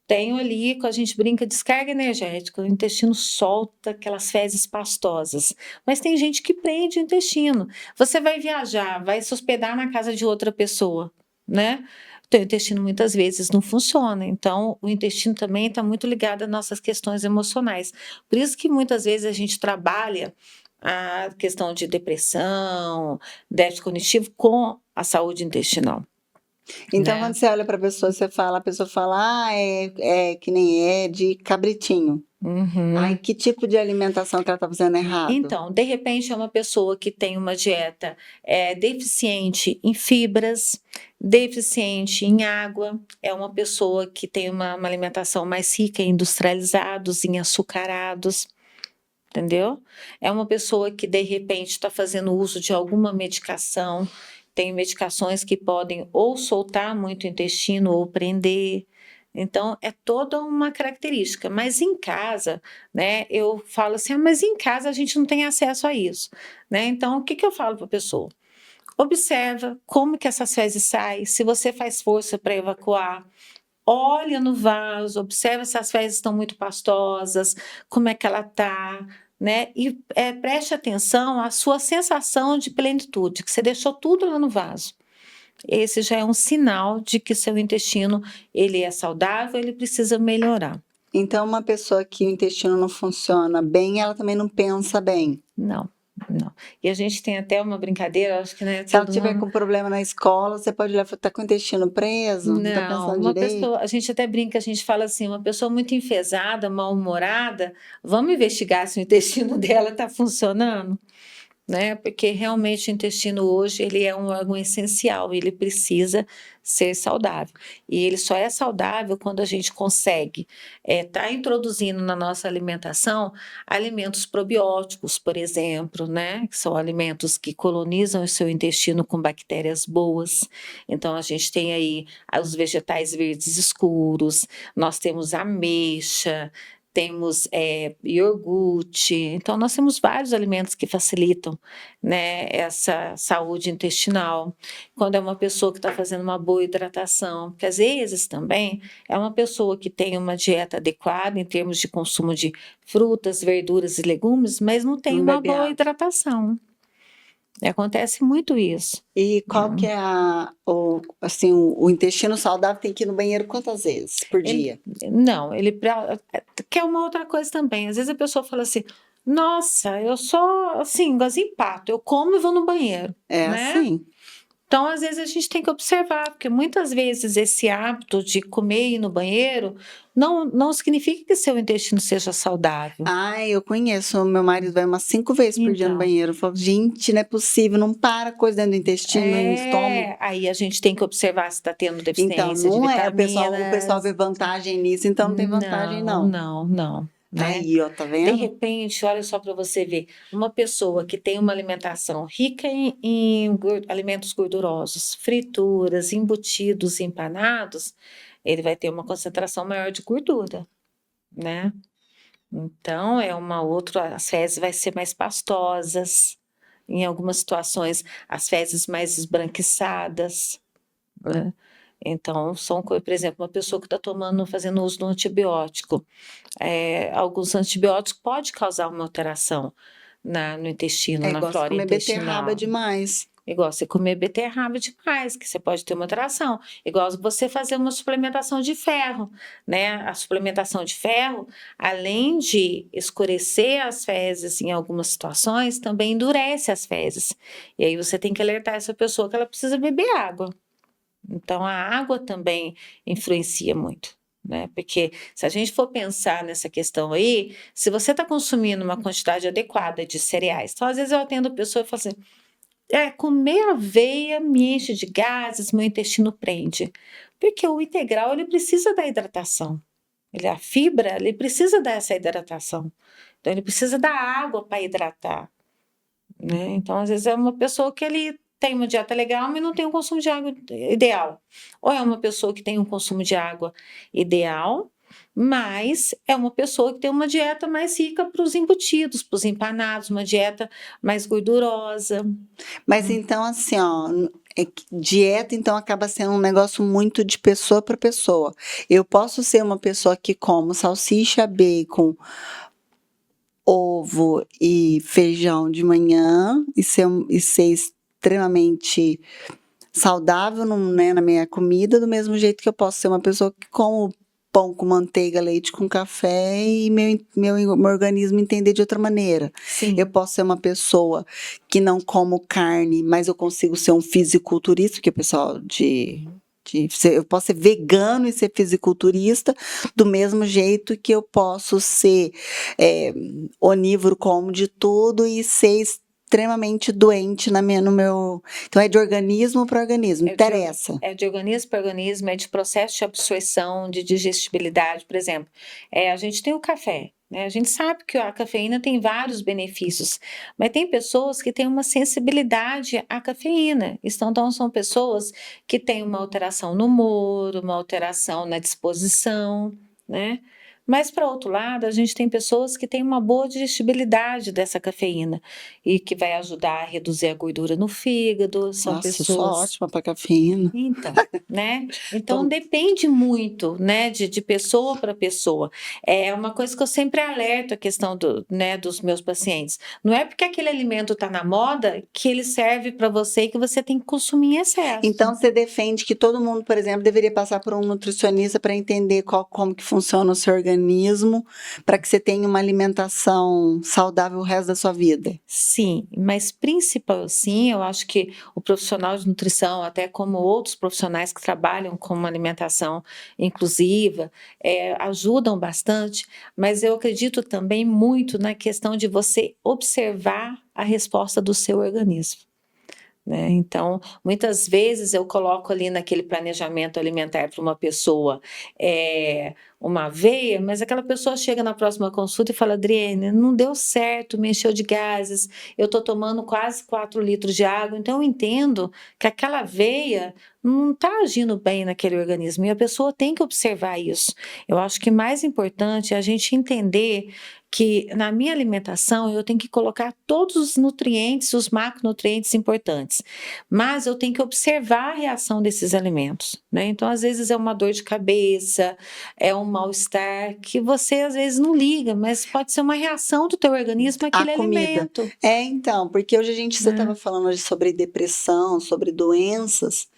Tenho ali, a gente brinca, descarga energética, o intestino solta aquelas fezes pastosas. Mas tem gente que prende o intestino. Você vai viajar, vai se hospedar na casa de outra pessoa, né? O teu intestino muitas vezes não funciona. Então, o intestino também está muito ligado às nossas questões emocionais. Por isso que muitas vezes a gente trabalha a questão de depressão, déficit cognitivo com a saúde intestinal. Então, quando você olha para a pessoa, a pessoa fala, é que nem é de cabritinho. Ai, que tipo de alimentação que ela está fazendo errado? Então, de repente, é uma pessoa que tem uma dieta deficiente em fibras, deficiente em água, é uma pessoa que tem uma alimentação mais rica em industrializados, em açucarados. Entendeu? É uma pessoa que, de repente, está fazendo uso de alguma medicação. Tem medicações que podem ou soltar muito o intestino ou prender. Então, é toda uma característica. Mas em casa, né, eu falo assim, mas em casa a gente não tem acesso a isso. Né? Então, o que eu falo para a pessoa? Observa como que essas fezes saem, se você faz força para evacuar. Olha no vaso, observa se as fezes estão muito pastosas, como é que ela está, né? E preste atenção à sua sensação de plenitude, que você deixou tudo lá no vaso. Esse já é um sinal de que seu intestino ele é saudável, ele precisa melhorar. Então, uma pessoa que o intestino não funciona bem, ela também não pensa bem. Não. E a gente tem até uma brincadeira, acho que, né? Se ela tiver com problema na escola, você pode olhar e falar, tá com o intestino preso? Não tá pensando direito? Pessoa, a gente até brinca, a gente fala assim, uma pessoa muito enfesada, mal-humorada, vamos investigar se o intestino dela está funcionando? né? Porque realmente o intestino hoje ele é um órgão essencial, ele precisa ser saudável. E ele só é saudável quando a gente consegue estar introduzindo na nossa alimentação alimentos probióticos, por exemplo, né? Que são alimentos que colonizam o seu intestino com bactérias boas. Então a gente tem aí os vegetais verdes escuros, nós temos ameixa, temos iogurte, então nós temos vários alimentos que facilitam, né, essa saúde intestinal. Quando é uma pessoa que está fazendo uma boa hidratação, porque às vezes também é uma pessoa que tem uma dieta adequada em termos de consumo de frutas, verduras e legumes, mas não tem Não uma bebe boa água. hidratação. Acontece muito isso. E qual que é assim, o intestino saudável tem que ir no banheiro quantas vezes por dia? Não, ele quer uma outra coisa também. Às vezes a pessoa fala assim: nossa, eu sou assim, igualzinho pato, eu como e vou no banheiro, É né? assim. Então, às vezes, a gente tem que observar, porque muitas vezes esse hábito de comer e ir no banheiro não significa que seu intestino seja saudável. Eu conheço. Meu marido vai umas 5 vezes por dia no Então, banheiro. Eu falo, gente, não é possível, não para coisa dentro do intestino, no estômago. aí a gente tem que observar se está tendo Então, deficiência de não é, o pessoal vê vitaminas. vantagem nisso, então não tem vantagem, Não, não. não, não, né? Aí, ó, tá De vendo? repente, olha só para você ver, uma pessoa que tem uma alimentação rica em alimentos gordurosos, frituras, embutidos, empanados, ele vai ter uma concentração maior de gordura, né? Então, é uma outra, as fezes vai ser mais pastosas, em algumas situações, as fezes mais esbranquiçadas, né? Então, por exemplo, uma pessoa que está fazendo uso do antibiótico, alguns antibióticos podem causar uma alteração no intestino, É na igual você flora comer beterraba intestinal. demais. Igual você comer beterraba demais, que você pode ter uma alteração. Igual você fazer uma suplementação de ferro, né? A suplementação de ferro, além de escurecer as fezes em algumas situações, também endurece as fezes. E aí você tem que alertar essa pessoa que ela precisa beber água. Então, a água também influencia muito, né? Porque se a gente for pensar nessa questão aí, se você está consumindo uma quantidade adequada de cereais, então às vezes eu atendo pessoa e falo assim: comer aveia me enche de gases, meu intestino prende. Porque o integral ele precisa da hidratação. A fibra ele precisa dessa hidratação. Então, ele precisa da água para hidratar, né? Então, às vezes é uma pessoa que ele tem uma dieta legal, mas não tem um consumo de água ideal. Ou é uma pessoa que tem um consumo de água ideal, mas é uma pessoa que tem uma dieta mais rica para os embutidos, para os empanados, uma dieta mais gordurosa. Mas então, assim, ó, dieta então acaba sendo um negócio muito de pessoa para pessoa. Eu posso ser uma pessoa que como salsicha, bacon, ovo e feijão de manhã e ser extremamente saudável né, na minha comida, do mesmo jeito que eu posso ser uma pessoa que como pão com manteiga, leite com café e meu organismo entender de outra maneira. Sim. Eu posso ser uma pessoa que não como carne, mas eu consigo ser um fisiculturista, porque o pessoal eu posso ser vegano e ser fisiculturista, do mesmo jeito que eu posso ser onívoro, como de tudo, e ser extremamente doente no meu. Então, é de organismo para organismo, interessa. É de organismo para organismo, é de processo de absorção, de digestibilidade, por exemplo. A gente tem o café, né? A gente sabe que a cafeína tem vários benefícios, mas tem pessoas que têm uma sensibilidade à cafeína. Então, são pessoas que têm uma alteração no humor, uma alteração na disposição, né? Mas, para outro lado, a gente tem pessoas que têm uma boa digestibilidade dessa cafeína e que vai ajudar a reduzir a gordura no fígado. São Nossa, eu sou pessoas. ótima para cafeína. Então, né? Então depende muito, né, de pessoa para pessoa. É uma coisa que eu sempre alerto a questão dos meus pacientes. Não é porque aquele alimento está na moda que ele serve para você e que você tem que consumir em excesso. Então, você defende que todo mundo, por exemplo, deveria passar por um nutricionista para entender como que funciona o seu organismo, para que você tenha uma alimentação saudável o resto da sua vida. Sim, mas principal, sim, eu acho que o profissional de nutrição, até como outros profissionais que trabalham com uma alimentação inclusiva, ajudam bastante, mas eu acredito também muito na questão de você observar a resposta do seu organismo. Né? Então, muitas vezes eu coloco ali naquele planejamento alimentar para uma pessoa uma aveia, mas aquela pessoa chega na próxima consulta e fala: Adriene, não deu certo, me encheu de gases, eu estou tomando quase 4 litros de água, então eu entendo que aquela aveia não está agindo bem naquele organismo, e a pessoa tem que observar isso. Eu acho que mais importante é a gente entender que na minha alimentação eu tenho que colocar todos os nutrientes, os macronutrientes importantes, mas eu tenho que observar a reação desses alimentos, né? Então, às vezes é uma dor de cabeça, é um mal-estar que você às vezes não liga, mas pode ser uma reação do teu organismo àquele alimento. Então, porque hoje você estava falando hoje sobre depressão, sobre doenças,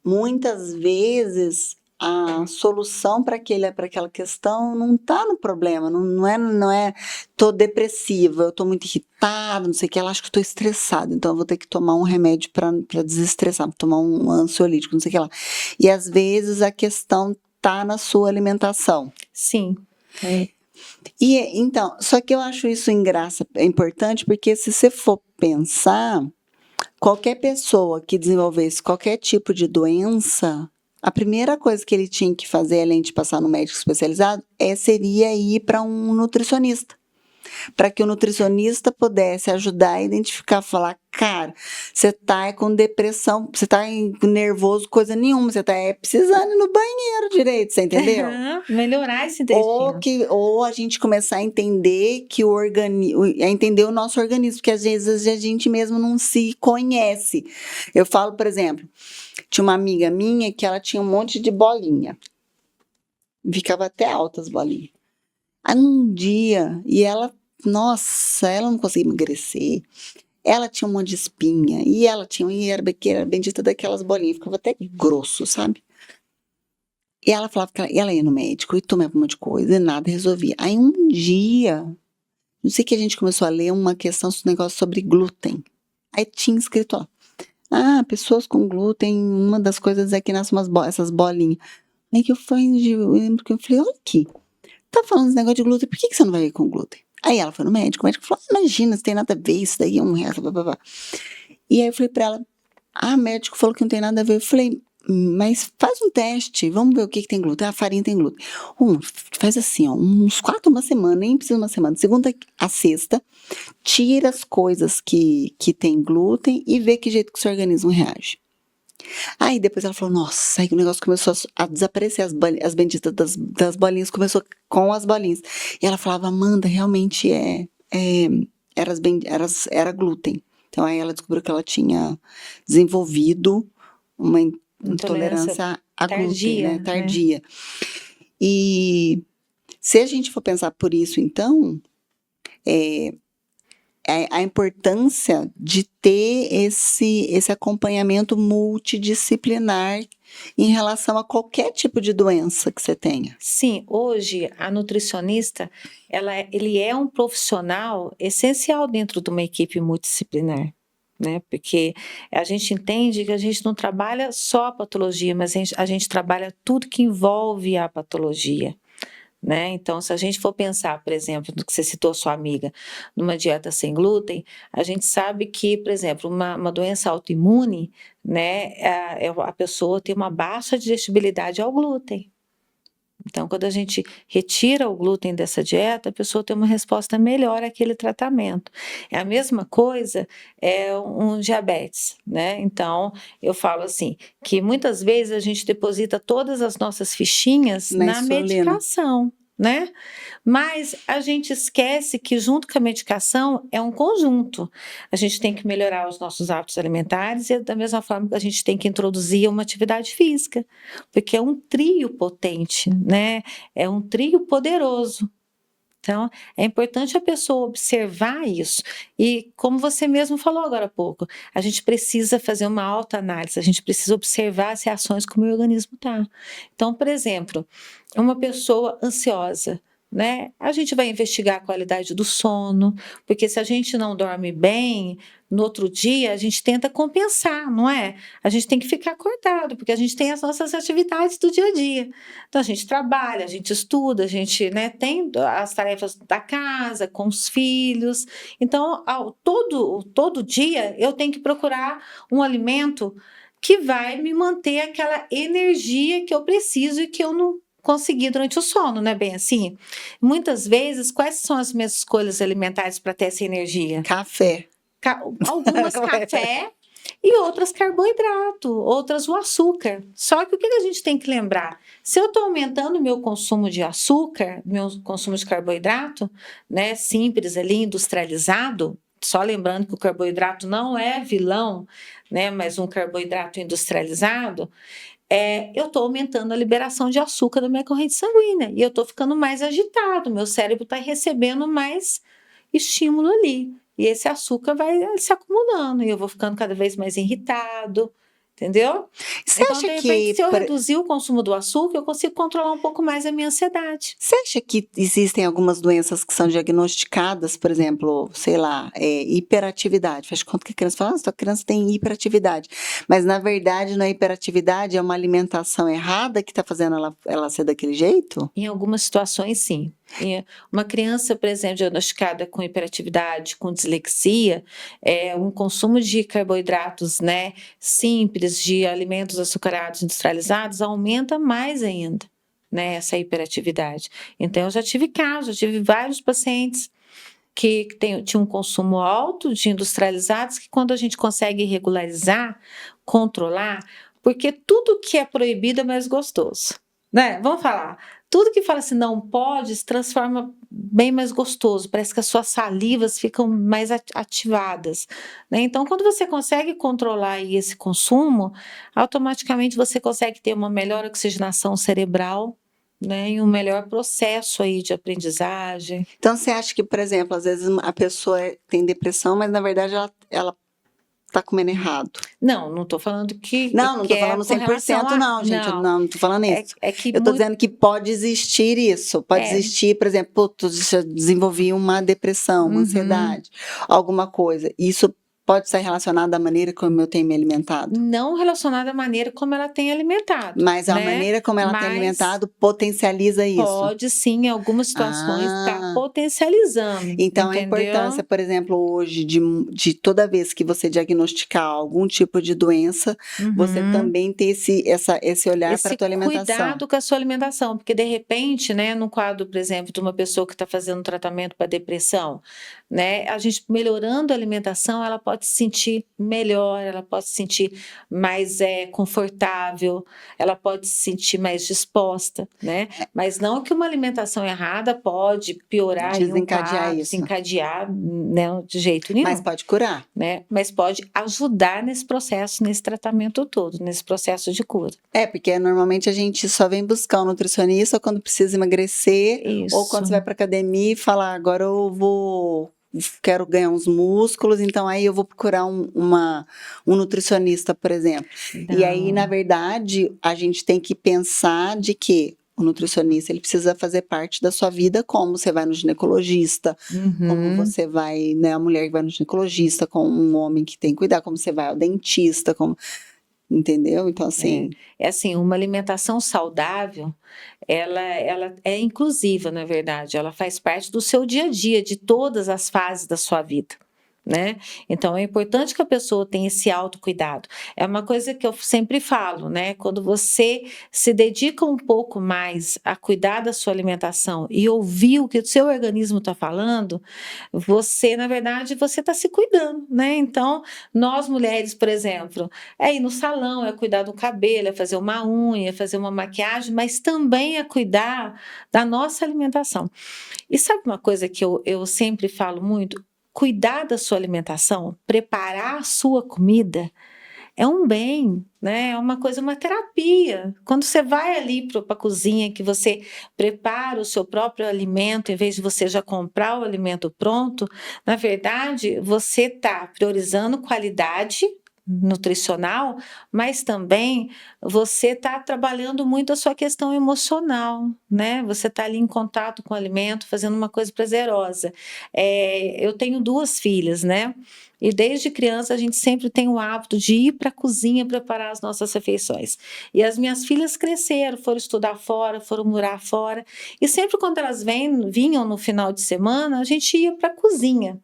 muitas vezes a solução para aquela questão não está no problema, não é tô depressiva, eu tô muito irritada, não sei o que, ela acha que eu tô estressada, então eu vou ter que tomar um remédio para desestressar, vou tomar um ansiolítico, não sei o que lá. E às vezes a questão tá na sua alimentação. Sim. E então, só que eu acho isso importante, porque se você for pensar, qualquer pessoa que desenvolvesse qualquer tipo de doença, a primeira coisa que ele tinha que fazer, além de passar no médico especializado, seria ir para um nutricionista. Para que o nutricionista pudesse ajudar a identificar, falar: cara, você tá com depressão, você tá nervoso, coisa nenhuma, você tá precisando ir no banheiro direito, você entendeu? Melhorar esse intestino. Ou a gente começar a entender que entender o nosso organismo, porque às vezes a gente mesmo não se conhece. Eu falo, por exemplo, tinha uma amiga minha que ela tinha um monte de bolinha. Ficava até altas bolinhas. Aí um dia, nossa, ela não conseguia emagrecer. Ela tinha um monte de espinha. E ela era bendita daquelas bolinhas. Ficava até grosso, sabe? E ela falava que ela ia no médico e tomava um monte de coisa e nada resolvia. Aí um dia, não sei que a gente começou a ler uma questão, um negócio sobre glúten. Aí tinha escrito lá: pessoas com glúten, uma das coisas é que nascem essas bolinhas. Aí que eu lembro que eu falei: olha aqui, tá falando esse negócio de glúten, por que você não vai ir com glúten? Aí ela foi no médico, o médico falou: imagina, não tem nada a ver, isso daí é um resto, blá, blá, blá. E aí eu falei pra ela: o médico falou que não tem nada a ver. Eu falei: mas faz um teste, vamos ver o que tem glúten. A farinha tem glúten. Faz assim, uns 4, uma semana, nem precisa uma semana, segunda a sexta, tira as coisas que tem glúten e vê que jeito que o seu organismo reage. Aí depois ela falou: nossa, aí o negócio começou a desaparecer, as benditas das bolinhas, começou com as bolinhas. E ela falava: Amanda, realmente era glúten. Então aí ela descobriu que ela tinha desenvolvido uma intolerância a glúten, né? Tardia. E se a gente for pensar por isso, então, a importância de ter esse acompanhamento multidisciplinar em relação a qualquer tipo de doença que você tenha. Sim, hoje a nutricionista, ele é um profissional essencial dentro de uma equipe multidisciplinar. Né? Porque a gente entende que a gente não trabalha só a patologia, mas a gente trabalha tudo que envolve a patologia. Né? Então, se a gente for pensar, por exemplo, do que você citou sua amiga, numa dieta sem glúten, a gente sabe que, por exemplo, uma doença autoimune, né, a pessoa tem uma baixa digestibilidade ao glúten. Então, quando a gente retira o glúten dessa dieta, a pessoa tem uma resposta melhor àquele tratamento. É a mesma coisa um diabetes, né? Então, eu falo assim, que muitas vezes a gente deposita todas as nossas fichinhas na medicação, né? Mas a gente esquece que junto com a medicação é um conjunto. A gente tem que melhorar os nossos hábitos alimentares e da mesma forma que a gente tem que introduzir uma atividade física, porque é um trio potente, né? É um trio poderoso. Então, é importante a pessoa observar isso. E, como você mesmo falou agora há pouco, a gente precisa fazer uma autoanálise, a gente precisa observar as reações que o meu organismo está. Então, por exemplo, uma pessoa ansiosa, né? A gente vai investigar a qualidade do sono, porque se a gente não dorme bem, no outro dia a gente tenta compensar, não é? A gente tem que ficar acordado, porque a gente tem as nossas atividades do dia a dia. Então a gente trabalha, a gente estuda, a gente, né, tem as tarefas da casa, com os filhos. Então, todo dia eu tenho que procurar um alimento que vai me manter aquela energia que eu preciso e que eu não consegui durante o sono, não é bem assim? Muitas vezes, quais são as minhas escolhas alimentares para ter essa energia? Café. Algumas café e outras carboidrato, outras o açúcar. Só que o que a gente tem que lembrar? Se eu estou aumentando o meu consumo de açúcar, meu consumo de carboidrato, né, simples ali, industrializado, só lembrando que o carboidrato não é vilão, né, mas um carboidrato industrializado, eu estou aumentando a liberação de açúcar da minha corrente sanguínea e eu estou ficando mais agitado, meu cérebro está recebendo mais estímulo ali. E esse açúcar vai se acumulando e eu vou ficando cada vez mais irritado, entendeu? Você Então, acha de repente, que se eu reduzir o consumo do açúcar, eu consigo controlar um pouco mais a minha ansiedade. Você acha que existem algumas doenças que são diagnosticadas, por exemplo, sei lá, hiperatividade? Faz de conta que a criança fala, sua criança tem hiperatividade. Mas, na verdade, não é hiperatividade, é uma alimentação errada que está fazendo ela ser daquele jeito? Em algumas situações, sim. Uma criança, por exemplo, diagnosticada com hiperatividade, com dislexia, um consumo de carboidratos, né, simples, de alimentos açucarados industrializados, aumenta mais ainda, né, essa hiperatividade. Então, eu já tive vários pacientes que tinham um consumo alto de industrializados, que quando a gente consegue regularizar, controlar, porque tudo que é proibido é mais gostoso, né? Vamos falar. Tudo que fala assim, não pode, se transforma bem mais gostoso. Parece que as suas salivas ficam mais ativadas, né? Então, quando você consegue controlar aí esse consumo, automaticamente você consegue ter uma melhor oxigenação cerebral, né? E um melhor processo aí de aprendizagem. Então, você acha que, por exemplo, às vezes a pessoa tem depressão, mas, na verdade, ela está comendo errado? Não estou falando que Não estou falando com relação 100% não, gente, não estou falando isso. que Eu estou dizendo que pode existir isso, pode existir, por exemplo, putz, eu desenvolvi uma depressão, uma ansiedade, alguma coisa. Isso pode estar relacionado à maneira como eu tenho me alimentado? Não relacionado à maneira como ela tem alimentado, Mas a né? maneira como ela tem alimentado potencializa isso? Pode sim, em algumas situações está potencializando, Então, a entendeu? importância, por exemplo, hoje, de toda vez que você diagnosticar algum tipo de doença, você também ter esse olhar para a tua alimentação. Cuidado com a sua alimentação, porque de repente, né, no quadro, por exemplo, de uma pessoa que está fazendo tratamento para depressão, né, a gente melhorando a alimentação, ela pode se sentir melhor, ela pode se sentir mais confortável, ela pode se sentir mais disposta, né? Mas não que uma alimentação errada pode piorar Desencadear isso. desencadear, não, de jeito nenhum. Mas pode curar. Né? Mas pode ajudar nesse processo, nesse tratamento todo, nesse processo de cura. Porque normalmente a gente só vem buscar um nutricionista quando precisa emagrecer, ou quando você vai para academia e fala, agora quero ganhar uns músculos, então aí eu vou procurar um nutricionista, por exemplo. Não. E aí, na verdade, a gente tem que pensar de que o nutricionista, ele precisa fazer parte da sua vida, como você vai no ginecologista, como você vai, né, a mulher que vai no ginecologista, com um homem que tem que cuidar, como você vai ao dentista, entendeu? Então, assim... assim, uma alimentação saudável, ela é inclusiva, na verdade, ela faz parte do seu dia a dia, de todas as fases da sua vida, né? Então, é importante que a pessoa tenha esse autocuidado. É uma coisa que eu sempre falo, né? Quando você se dedica um pouco mais a cuidar da sua alimentação e ouvir o que o seu organismo está falando, você, na verdade, você está se cuidando, né? Então, nós mulheres, por exemplo, ir no salão, cuidar do cabelo, fazer uma unha, fazer uma maquiagem, mas também cuidar da nossa alimentação. E sabe uma coisa que eu sempre falo muito? Cuidar da sua alimentação, preparar a sua comida é um bem, né? É uma coisa, uma terapia. Quando você vai ali para a cozinha, que você prepara o seu próprio alimento, em vez de você já comprar o alimento pronto, na verdade, você está priorizando qualidade, nutricional, mas também você está trabalhando muito a sua questão emocional, né? Você está ali em contato com o alimento, fazendo uma coisa prazerosa. Eu tenho 2 filhas, né? E desde criança a gente sempre tem o hábito de ir para a cozinha preparar as nossas refeições. E as minhas filhas cresceram, foram estudar fora, foram morar fora. E sempre quando elas vinham no final de semana, a gente ia para a cozinha.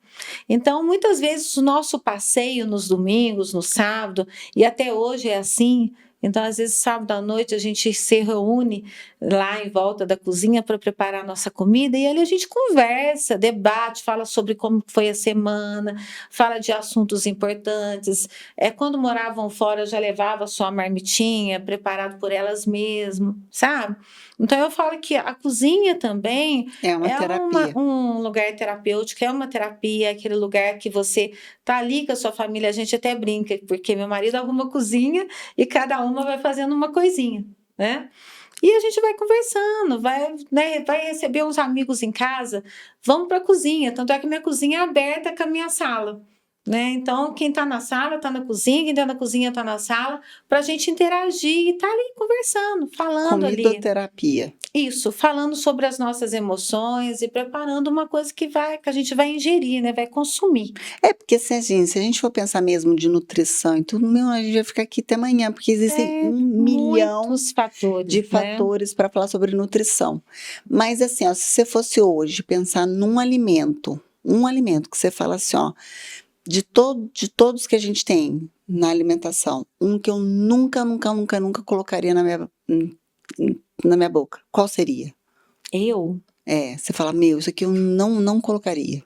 Então, muitas vezes, o nosso passeio nos domingos, no sábado, e até hoje é assim. Então, às vezes, sábado à noite, a gente se reúne lá em volta da cozinha para preparar a nossa comida, e ali a gente conversa, debate, fala sobre como foi a semana, fala de assuntos importantes. Quando moravam fora, eu já levava só a marmitinha, preparado por elas mesmas, sabe? Então, eu falo que a cozinha também É uma terapia. um lugar terapêutico, é uma terapia, aquele lugar que você tá ali com a sua família. A gente até brinca, porque meu marido arruma a cozinha e cada uma vai fazendo uma coisinha, né? E a gente vai conversando, vai receber uns amigos em casa, vamos para a cozinha. Tanto é que minha cozinha é aberta com a minha sala, né? Então, quem está na sala está na cozinha, quem está na cozinha está na sala, para a gente interagir e tá ali conversando, falando ali. Comidoterapia. Isso, falando sobre as nossas emoções e preparando uma coisa que a gente vai ingerir, né? Vai consumir. Porque se a gente for pensar mesmo de nutrição e tudo, a gente vai ficar aqui até amanhã, porque existem 1 milhão Muitos fatores, de né? fatores para falar sobre nutrição. Mas assim, ó, se você fosse hoje pensar num alimento, um alimento que você fala assim, ó, de todos que a gente tem na alimentação, um que eu nunca colocaria na minha boca, qual seria? Eu? Você fala, isso aqui eu não colocaria.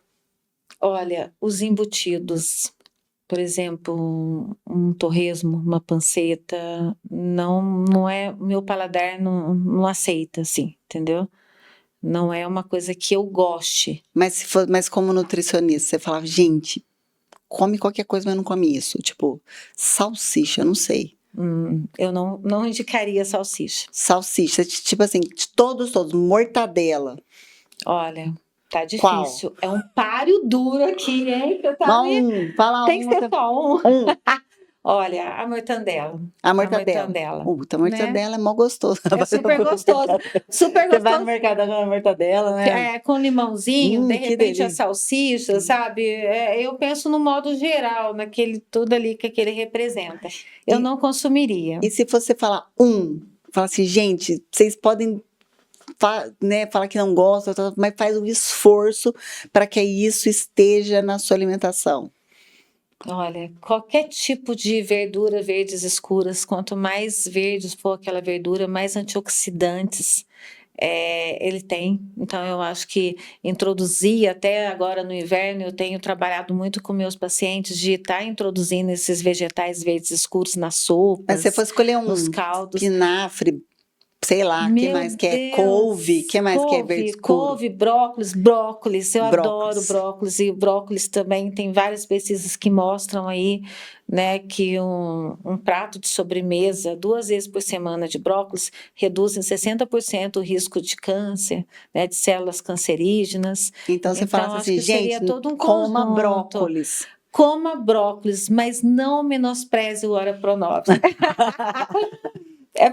Olha, os embutidos, por exemplo, um torresmo, uma panceta, não é, meu paladar não aceita, assim, entendeu? Não é uma coisa que eu goste. Mas como nutricionista, você falava, gente, come qualquer coisa, mas não come isso. Tipo, salsicha, não sei. Eu não indicaria salsicha. Salsicha, tipo assim, de todos, mortadela. Olha, tá Qual? difícil. É um páreo duro aqui, hein? Fala Tem que ser só um. Olha, a mortandela. A mortadela. A mortadela é mó gostoso. É super gostoso. Super Você vai gostoso. no mercado com a mortadela, né? Com limãozinho, de que repente delícia. a salsicha, sabe? Eu penso no modo geral, naquele tudo ali que ele representa. Eu não consumiria. E se você falar fala assim, gente, vocês podem falar que não gostam, mas faz um esforço para que isso esteja na sua alimentação. Olha, qualquer tipo de verdura, verdes escuras, quanto mais verdes for aquela verdura, mais antioxidantes ele tem. Então, eu acho que introduzir, até agora no inverno, eu tenho trabalhado muito com meus pacientes de estar introduzindo esses vegetais verdes escuros nas sopas, mas se for escolher nos caldos. Espinafre, sei lá, o que mais que é? Couve, que mais que é verde escuro? Couve, brócolis, eu adoro brócolis, e o brócolis também tem várias pesquisas que mostram aí, né, que um prato de sobremesa 2 vezes por semana de brócolis reduz em 60% o risco de câncer, né, de células cancerígenas. Então você fala assim, gente, todo um coma conjunto. brócolis. Coma brócolis, mas não menospreze o ora pro nobis.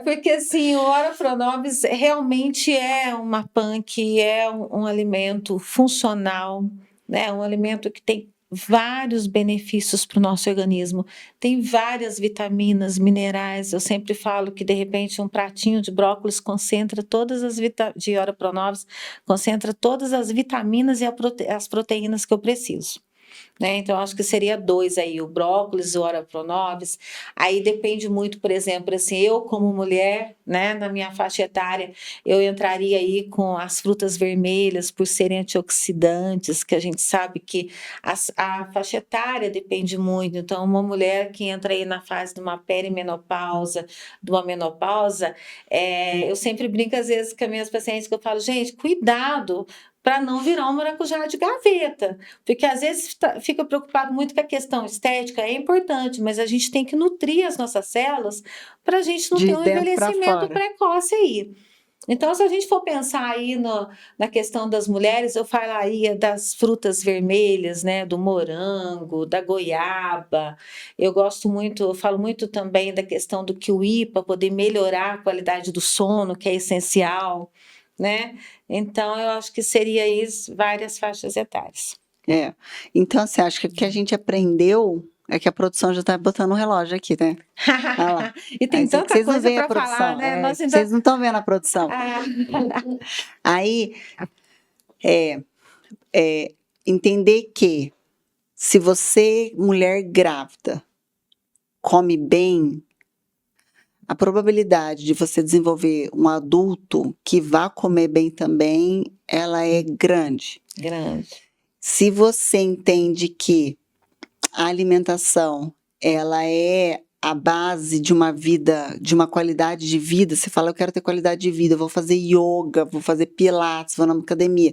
Porque, assim, o ora pro nobis realmente é uma que é um alimento funcional, né? Um alimento que tem vários benefícios para o nosso organismo, tem várias vitaminas, minerais. Eu sempre falo que, de repente, um pratinho de brócolis concentra todas as de ora pro nobis, concentra todas as vitaminas e as proteínas que eu preciso. Né? Então, acho que seria 2 aí, o brócolis, o ora pro nobis. Aí depende muito, por exemplo, assim, eu como mulher, né, na minha faixa etária, eu entraria aí com as frutas vermelhas, por serem antioxidantes, que a gente sabe que a faixa etária depende muito. Então, uma mulher que entra aí na fase de uma perimenopausa, de uma menopausa, eu sempre brinco às vezes com as minhas pacientes, que eu falo, gente, cuidado para não virar um maracujá de gaveta, porque às vezes fica preocupado muito com a questão estética, é importante, mas a gente tem que nutrir as nossas células para a gente não ter um envelhecimento precoce aí. Então, se a gente for pensar aí na questão das mulheres, eu falaria das frutas vermelhas, né, do morango, da goiaba. Eu gosto muito, eu falo muito também da questão do kiwi para poder melhorar a qualidade do sono, que é essencial, né? Então, eu acho que seria isso, várias faixas etárias. É. Então, você acha que o que a gente aprendeu é que a produção já está botando um relógio aqui, né? Olha lá. E tem tanta Vocês não coisa veem a para falar, produção, né? Nós ainda. vocês não estão vendo a produção. Ah, Aí, é, entender que se você, mulher grávida, come bem, a probabilidade de você desenvolver um adulto que vá comer bem também, ela é grande. grande. Se você entende que a alimentação, ela é a base de uma vida, de uma qualidade de vida, você fala, eu quero ter qualidade de vida, eu vou fazer yoga, vou fazer pilates, vou na academia.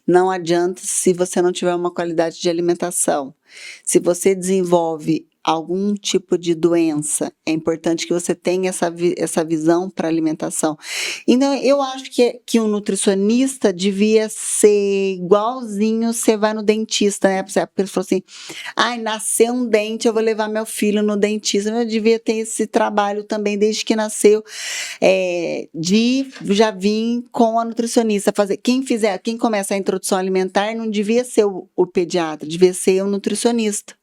Não adianta se você não tiver uma qualidade de alimentação. Se você desenvolve algum tipo de doença, é importante que você tenha essa visão para alimentação. Então, eu acho que um nutricionista devia ser igualzinho você vai no dentista, né? Porque ele falou assim, ai, nasceu um dente, eu vou levar meu filho no dentista. Eu devia ter esse trabalho também, desde que nasceu, de já vir com a nutricionista fazer. Quem começa a introdução alimentar não devia ser o pediatra, devia ser o nutricionista.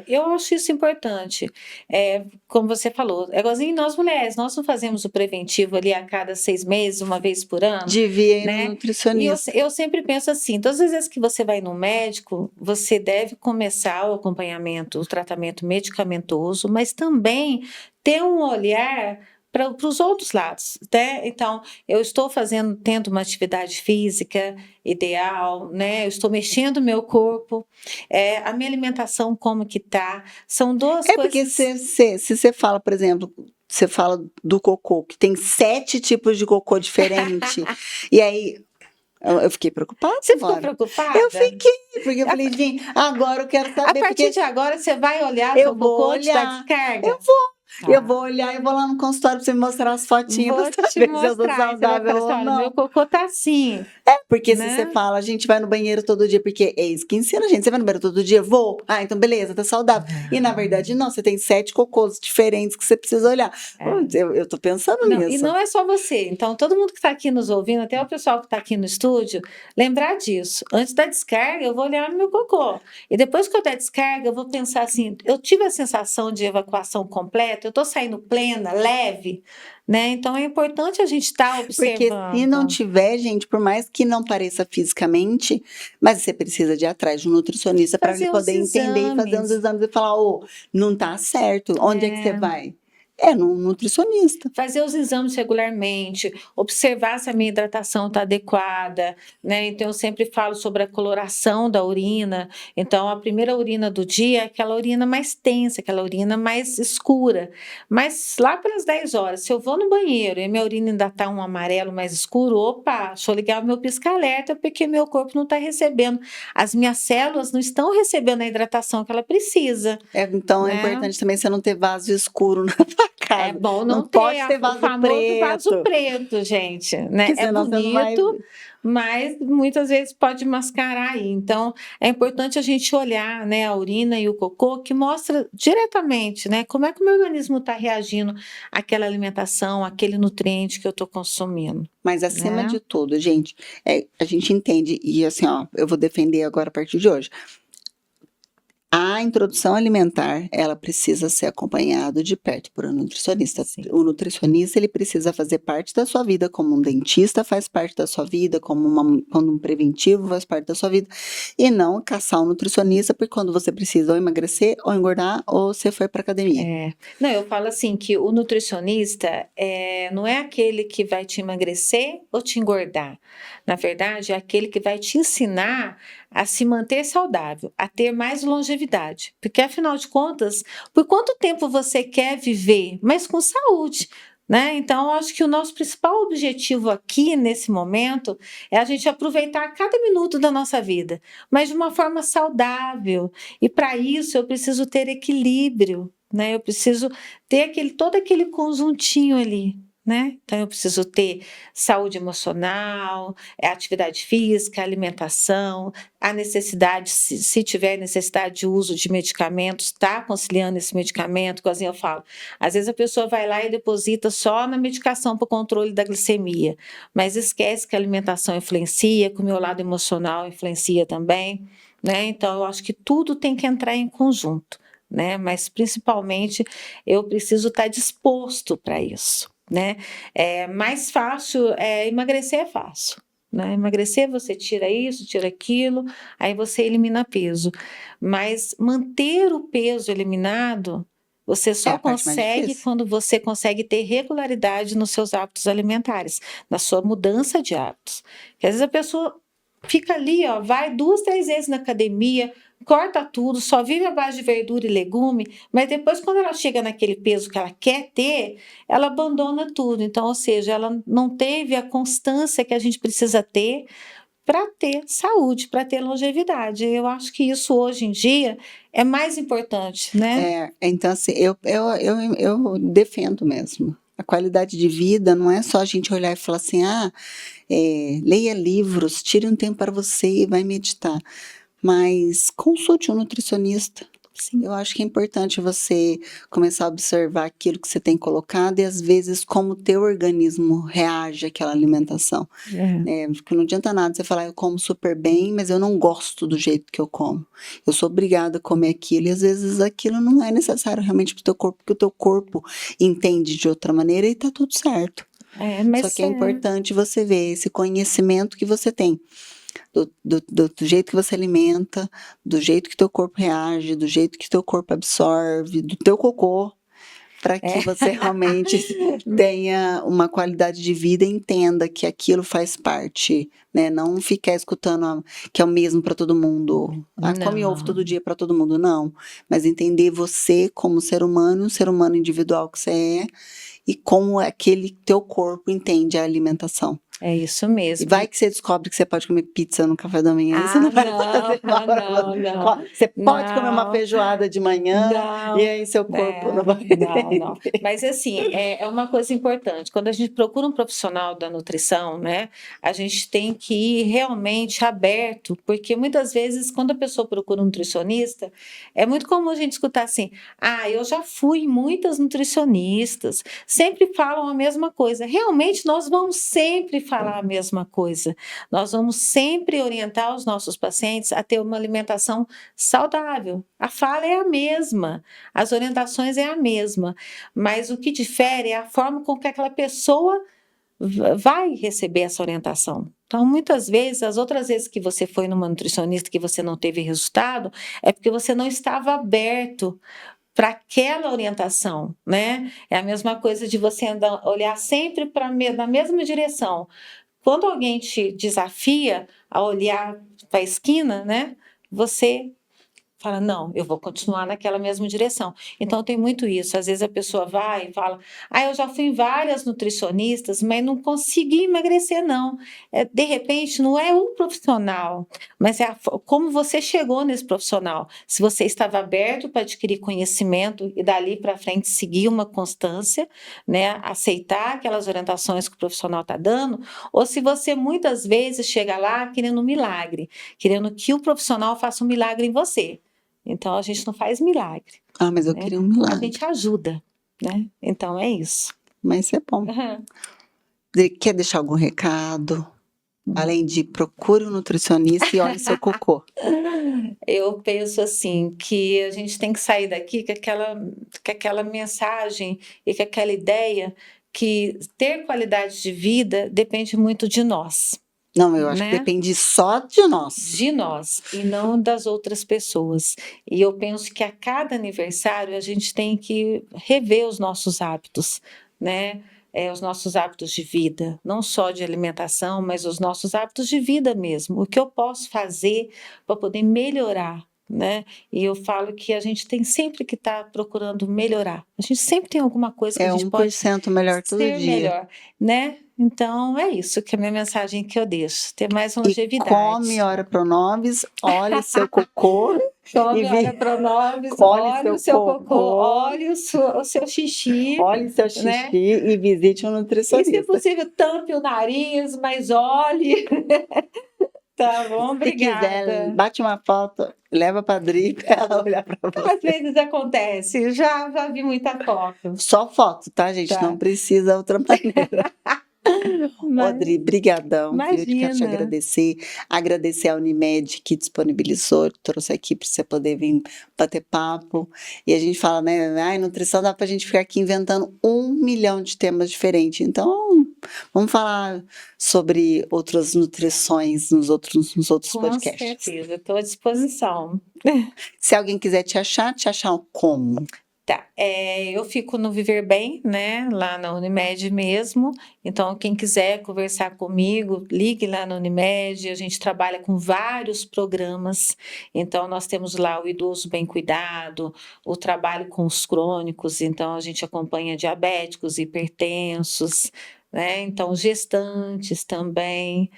Eu acho isso importante. Como você falou, é igualzinho nós mulheres, nós não fazemos o preventivo ali a cada 6 meses, uma vez por ano, Devia ir no né? E eu, nutricionista. eu sempre penso assim, todas as vezes que você vai no médico, você deve começar o acompanhamento, o tratamento medicamentoso, mas também ter um olhar para os outros lados, né? Então, eu estou tendo uma atividade física ideal, né? Eu estou mexendo o meu corpo, a minha alimentação como que tá, são duas Porque coisas. se você fala, por exemplo, você fala do cocô, que tem 7 tipos de cocô diferente, e aí eu fiquei preocupada Você ficou agora. preocupada? Eu fiquei, porque eu falei, gente, agora eu quero A saber, partir porque de agora você vai olhar eu seu vou cocô antes da olhar, descarga? eu vou olhar e vou lá no consultório para você me mostrar as fotinhas Vou para te saber se eu tô mostrar. E você vai saudável falar assim: ou olha, meu não. cocô tá assim, Porque se você né? fala, a gente vai no banheiro todo dia, porque é isso que ensina a gente. Você vai no banheiro todo dia? Vou. Ah, então beleza, tá saudável. E na verdade, não, você tem 7 cocôs diferentes que você precisa olhar. É. Eu tô pensando Não, e nisso. não é só você. Então, todo mundo que está aqui nos ouvindo, até o pessoal que está aqui no estúdio, lembrar disso. Antes da descarga, eu vou olhar meu cocô. E depois que eu der descarga, eu vou pensar assim: eu tive a sensação de evacuação completa, eu estou saindo plena, leve, né? Então, é importante a gente estar Porque se não observando. tiver, gente, por mais que não pareça fisicamente, mas você precisa de ir atrás de um nutricionista para ele Fazer os poder entender e fazer uns exames. exames e falar, ô, não tá certo. Onde é que você vai? É num nutricionista. Fazer os exames regularmente, observar se a minha hidratação está adequada, né? Então, eu sempre falo sobre a coloração da urina. Então, a primeira urina do dia é aquela urina mais tensa, aquela urina mais escura. Mas lá pelas 10 horas, se eu vou no banheiro e minha urina ainda está um amarelo mais escuro, opa, deixa eu ligar o meu pisca-alerta, porque meu corpo não está recebendo. As minhas células não estão recebendo a hidratação que ela precisa, Então é né? importante também você não ter vaso escuro na sua É casa. bom Não não pode ter ter o vaso famoso vaso preto, preto, gente, né? porque É senão você não vai. bonito, mas muitas vezes pode mascarar aí. Então, é importante a gente olhar, né, a urina e o cocô, que mostra diretamente, né, como é que o meu organismo está reagindo àquela alimentação, àquele nutriente que eu estou consumindo, Mas acima né? de tudo, gente, a gente entende, e assim, ó, eu vou defender agora a partir de hoje. A introdução alimentar, ela precisa ser acompanhada de perto por um nutricionista. Sim. O nutricionista, ele precisa fazer parte da sua vida, como um dentista faz parte da sua vida, como um preventivo faz parte da sua vida, e não caçar um nutricionista, porque quando você precisa ou emagrecer, ou engordar, ou você foi para academia. Não, eu falo assim que o nutricionista não é aquele que vai te emagrecer ou te engordar. Na verdade, é aquele que vai te ensinar a se manter saudável, a ter mais longevidade. Porque, afinal de contas, por quanto tempo você quer viver, mas com saúde? Né? Então, eu acho que o nosso principal objetivo aqui, nesse momento, é a gente aproveitar cada minuto da nossa vida, mas de uma forma saudável. E para isso, eu preciso ter equilíbrio, né? Eu preciso ter todo aquele conjuntinho ali, né? Então, eu preciso ter saúde emocional, atividade física, alimentação, a necessidade, se tiver necessidade de uso de medicamentos, está conciliando esse medicamento, igualzinho eu falo. Às vezes a pessoa vai lá e deposita só na medicação para o controle da glicemia, mas esquece que a alimentação influencia, que o meu lado emocional influencia também, né? Então, eu acho que tudo tem que entrar em conjunto, né? Mas, principalmente, eu preciso estar disposto para isso, né? Mais fácil, emagrecer é fácil, né? Emagrecer, você tira isso, tira aquilo, aí você elimina peso. Mas manter o peso eliminado, você só a parte mais consegue difícil. quando você consegue ter regularidade nos seus hábitos alimentares, na sua mudança de hábitos. Porque às vezes a pessoa fica ali, ó, vai 2, 3 vezes na academia, corta tudo, só vive à base de verdura e legume, mas depois, quando ela chega naquele peso que ela quer ter, ela abandona tudo. Então, ou seja, ela não teve a constância que a gente precisa ter para ter saúde, para ter longevidade. Eu acho que isso hoje em dia é mais importante, né? Então, assim, eu defendo mesmo. A qualidade de vida não é só a gente olhar e falar assim, leia livros, tire um tempo para você e vai meditar. Mas consulte um nutricionista. Sim. Eu acho que é importante você começar a observar aquilo que você tem colocado e, às vezes, como o teu organismo reage àquela alimentação. Porque não adianta nada você falar, eu como super bem, mas eu não gosto do jeito que eu como. Eu sou obrigada a comer aquilo e, às vezes, aquilo não é necessário realmente para o teu corpo, porque o teu corpo entende de outra maneira e está tudo certo. Só que é importante você ver esse conhecimento que você tem. Do jeito que você alimenta, do jeito que teu corpo reage, do jeito que teu corpo absorve, do teu cocô, para que você realmente tenha uma qualidade de vida e entenda que aquilo faz parte, né? Não ficar escutando que é o mesmo para todo mundo. Come ovo todo dia para todo mundo, não. Mas entender você como ser humano, um ser humano individual que você é, e como aquele teu corpo entende a alimentação. É isso mesmo. E vai que você descobre que você pode comer pizza no café da manhã. Você não vai fazer mal não. Você pode comer uma feijoada de manhã e aí seu corpo não vai. Não. Mas assim, é uma coisa importante. Quando a gente procura um profissional da nutrição, né, a gente tem que ir realmente aberto, porque muitas vezes, quando a pessoa procura um nutricionista, é muito comum a gente escutar assim: eu já fui em muitas nutricionistas, sempre falam a mesma coisa. Realmente, nós vamos sempre falar a mesma coisa. Nós vamos sempre orientar os nossos pacientes a ter uma alimentação saudável. A fala é a mesma, as orientações é a mesma, mas o que difere é a forma com que aquela pessoa vai receber essa orientação. Então, muitas vezes, as outras vezes que você foi numa nutricionista que você não teve resultado, é porque você não estava aberto para aquela orientação, né? É a mesma coisa de você olhar sempre na mesma direção. Quando alguém te desafia a olhar para a esquina, né? Você fala, não, eu vou continuar naquela mesma direção. Então, tem muito isso. Às vezes a pessoa vai e fala, eu já fui em várias nutricionistas, mas não consegui emagrecer, não. De repente, não é um profissional, mas é como você chegou nesse profissional. Se você estava aberto para adquirir conhecimento e dali para frente seguir uma constância, né, aceitar aquelas orientações que o profissional está dando, ou se você muitas vezes chega lá querendo um milagre, querendo que o profissional faça um milagre em você. Então, a gente não faz milagre. Mas eu queria um milagre. A gente ajuda, né? Então, é isso. Mas é bom. Quer deixar algum recado? Além de procure um nutricionista e olhe seu cocô. Eu penso assim, que a gente tem que sair daqui com aquela mensagem e com aquela ideia que ter qualidade de vida depende muito de nós. Não, eu acho que depende só de nós. De nós, e não das outras pessoas. E eu penso que a cada aniversário a gente tem que rever os nossos hábitos, né? Os nossos hábitos de vida, não só de alimentação, mas os nossos hábitos de vida mesmo. O que eu posso fazer para poder melhorar, né? E eu falo que a gente tem sempre que estar procurando melhorar. A gente sempre tem alguma coisa que a gente pode 1% melhor todo dia. Melhor, né? Então, é isso que é a minha mensagem que eu deixo. Ter mais longevidade. E come, ora pronovis, olhe seu cocô Come, E olha Pronobis, colhe olha seu o seu cocô, cocô, olha o seu xixi, olhe seu né? xixi e visite um E, se nutricionista. possível, tampe o nariz, mas olhe. Tá bom, Se quiser, obrigada. bate uma foto, leva pra Dri pra ela olhar pra Às você. vezes acontece, já vi muita foto. Só foto, tá, gente? Não Tá. precisa outra maneira. Mas, Odri, brigadão, viu? Eu quero te imagina. agradecer a Unimed que disponibilizou, trouxe aqui para você poder vir bater papo. E a gente fala, né? Ai, nutrição dá pra gente ficar aqui inventando 1 milhão de temas diferentes. Então, vamos falar sobre outras nutrições nos outros Com podcasts. certeza, estou à disposição. Se alguém quiser te achar como? Tá, eu fico no Viver Bem, né, lá na Unimed mesmo. Então, quem quiser conversar comigo, ligue lá na Unimed. A gente trabalha com vários programas. Então, nós temos lá o idoso bem cuidado, o trabalho com os crônicos. Então, a gente acompanha diabéticos, hipertensos, né? Então, gestantes também.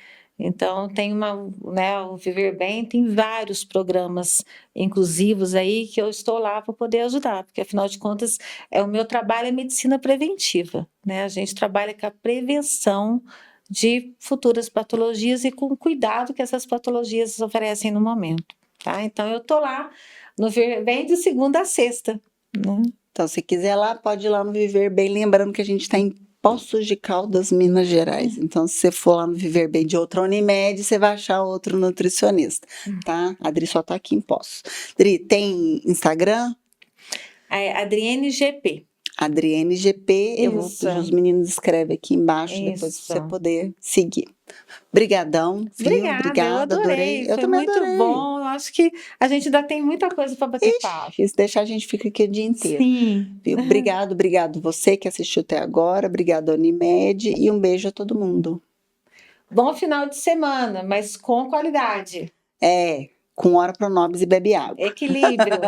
Então, tem né, o Viver Bem tem vários programas inclusivos aí que eu estou lá para poder ajudar, porque afinal de contas o meu trabalho é medicina preventiva, né? A gente trabalha com a prevenção de futuras patologias e com o cuidado que essas patologias oferecem no momento, tá? Então eu tô lá no Viver Bem de segunda a sexta, né? Então, se quiser lá, pode ir lá no Viver Bem, lembrando que a gente está em Poços de Caldas, Minas Gerais. Então, se você for lá no Viver Bem de outra Unimed, você vai achar outro nutricionista, tá? A Adri só tá aqui em Poços. Adri, tem Instagram? Adriene GP. Adriene GP, Isso. os meninos escrevem aqui embaixo, depois pra você Isso. poder seguir. Brigadão, viu? Obrigada, eu Obrigada, adorei. Eu Foi também muito adorei. bom. Eu acho que a gente ainda tem muita coisa para bater papo. Se deixar, a gente fica aqui o dia inteiro. Sim. Viu? Obrigado você que assistiu até agora. Obrigado, Unimed. E um beijo a todo mundo. Bom final de semana, mas com qualidade. Com hora Pronobis e bebe água. Equilíbrio.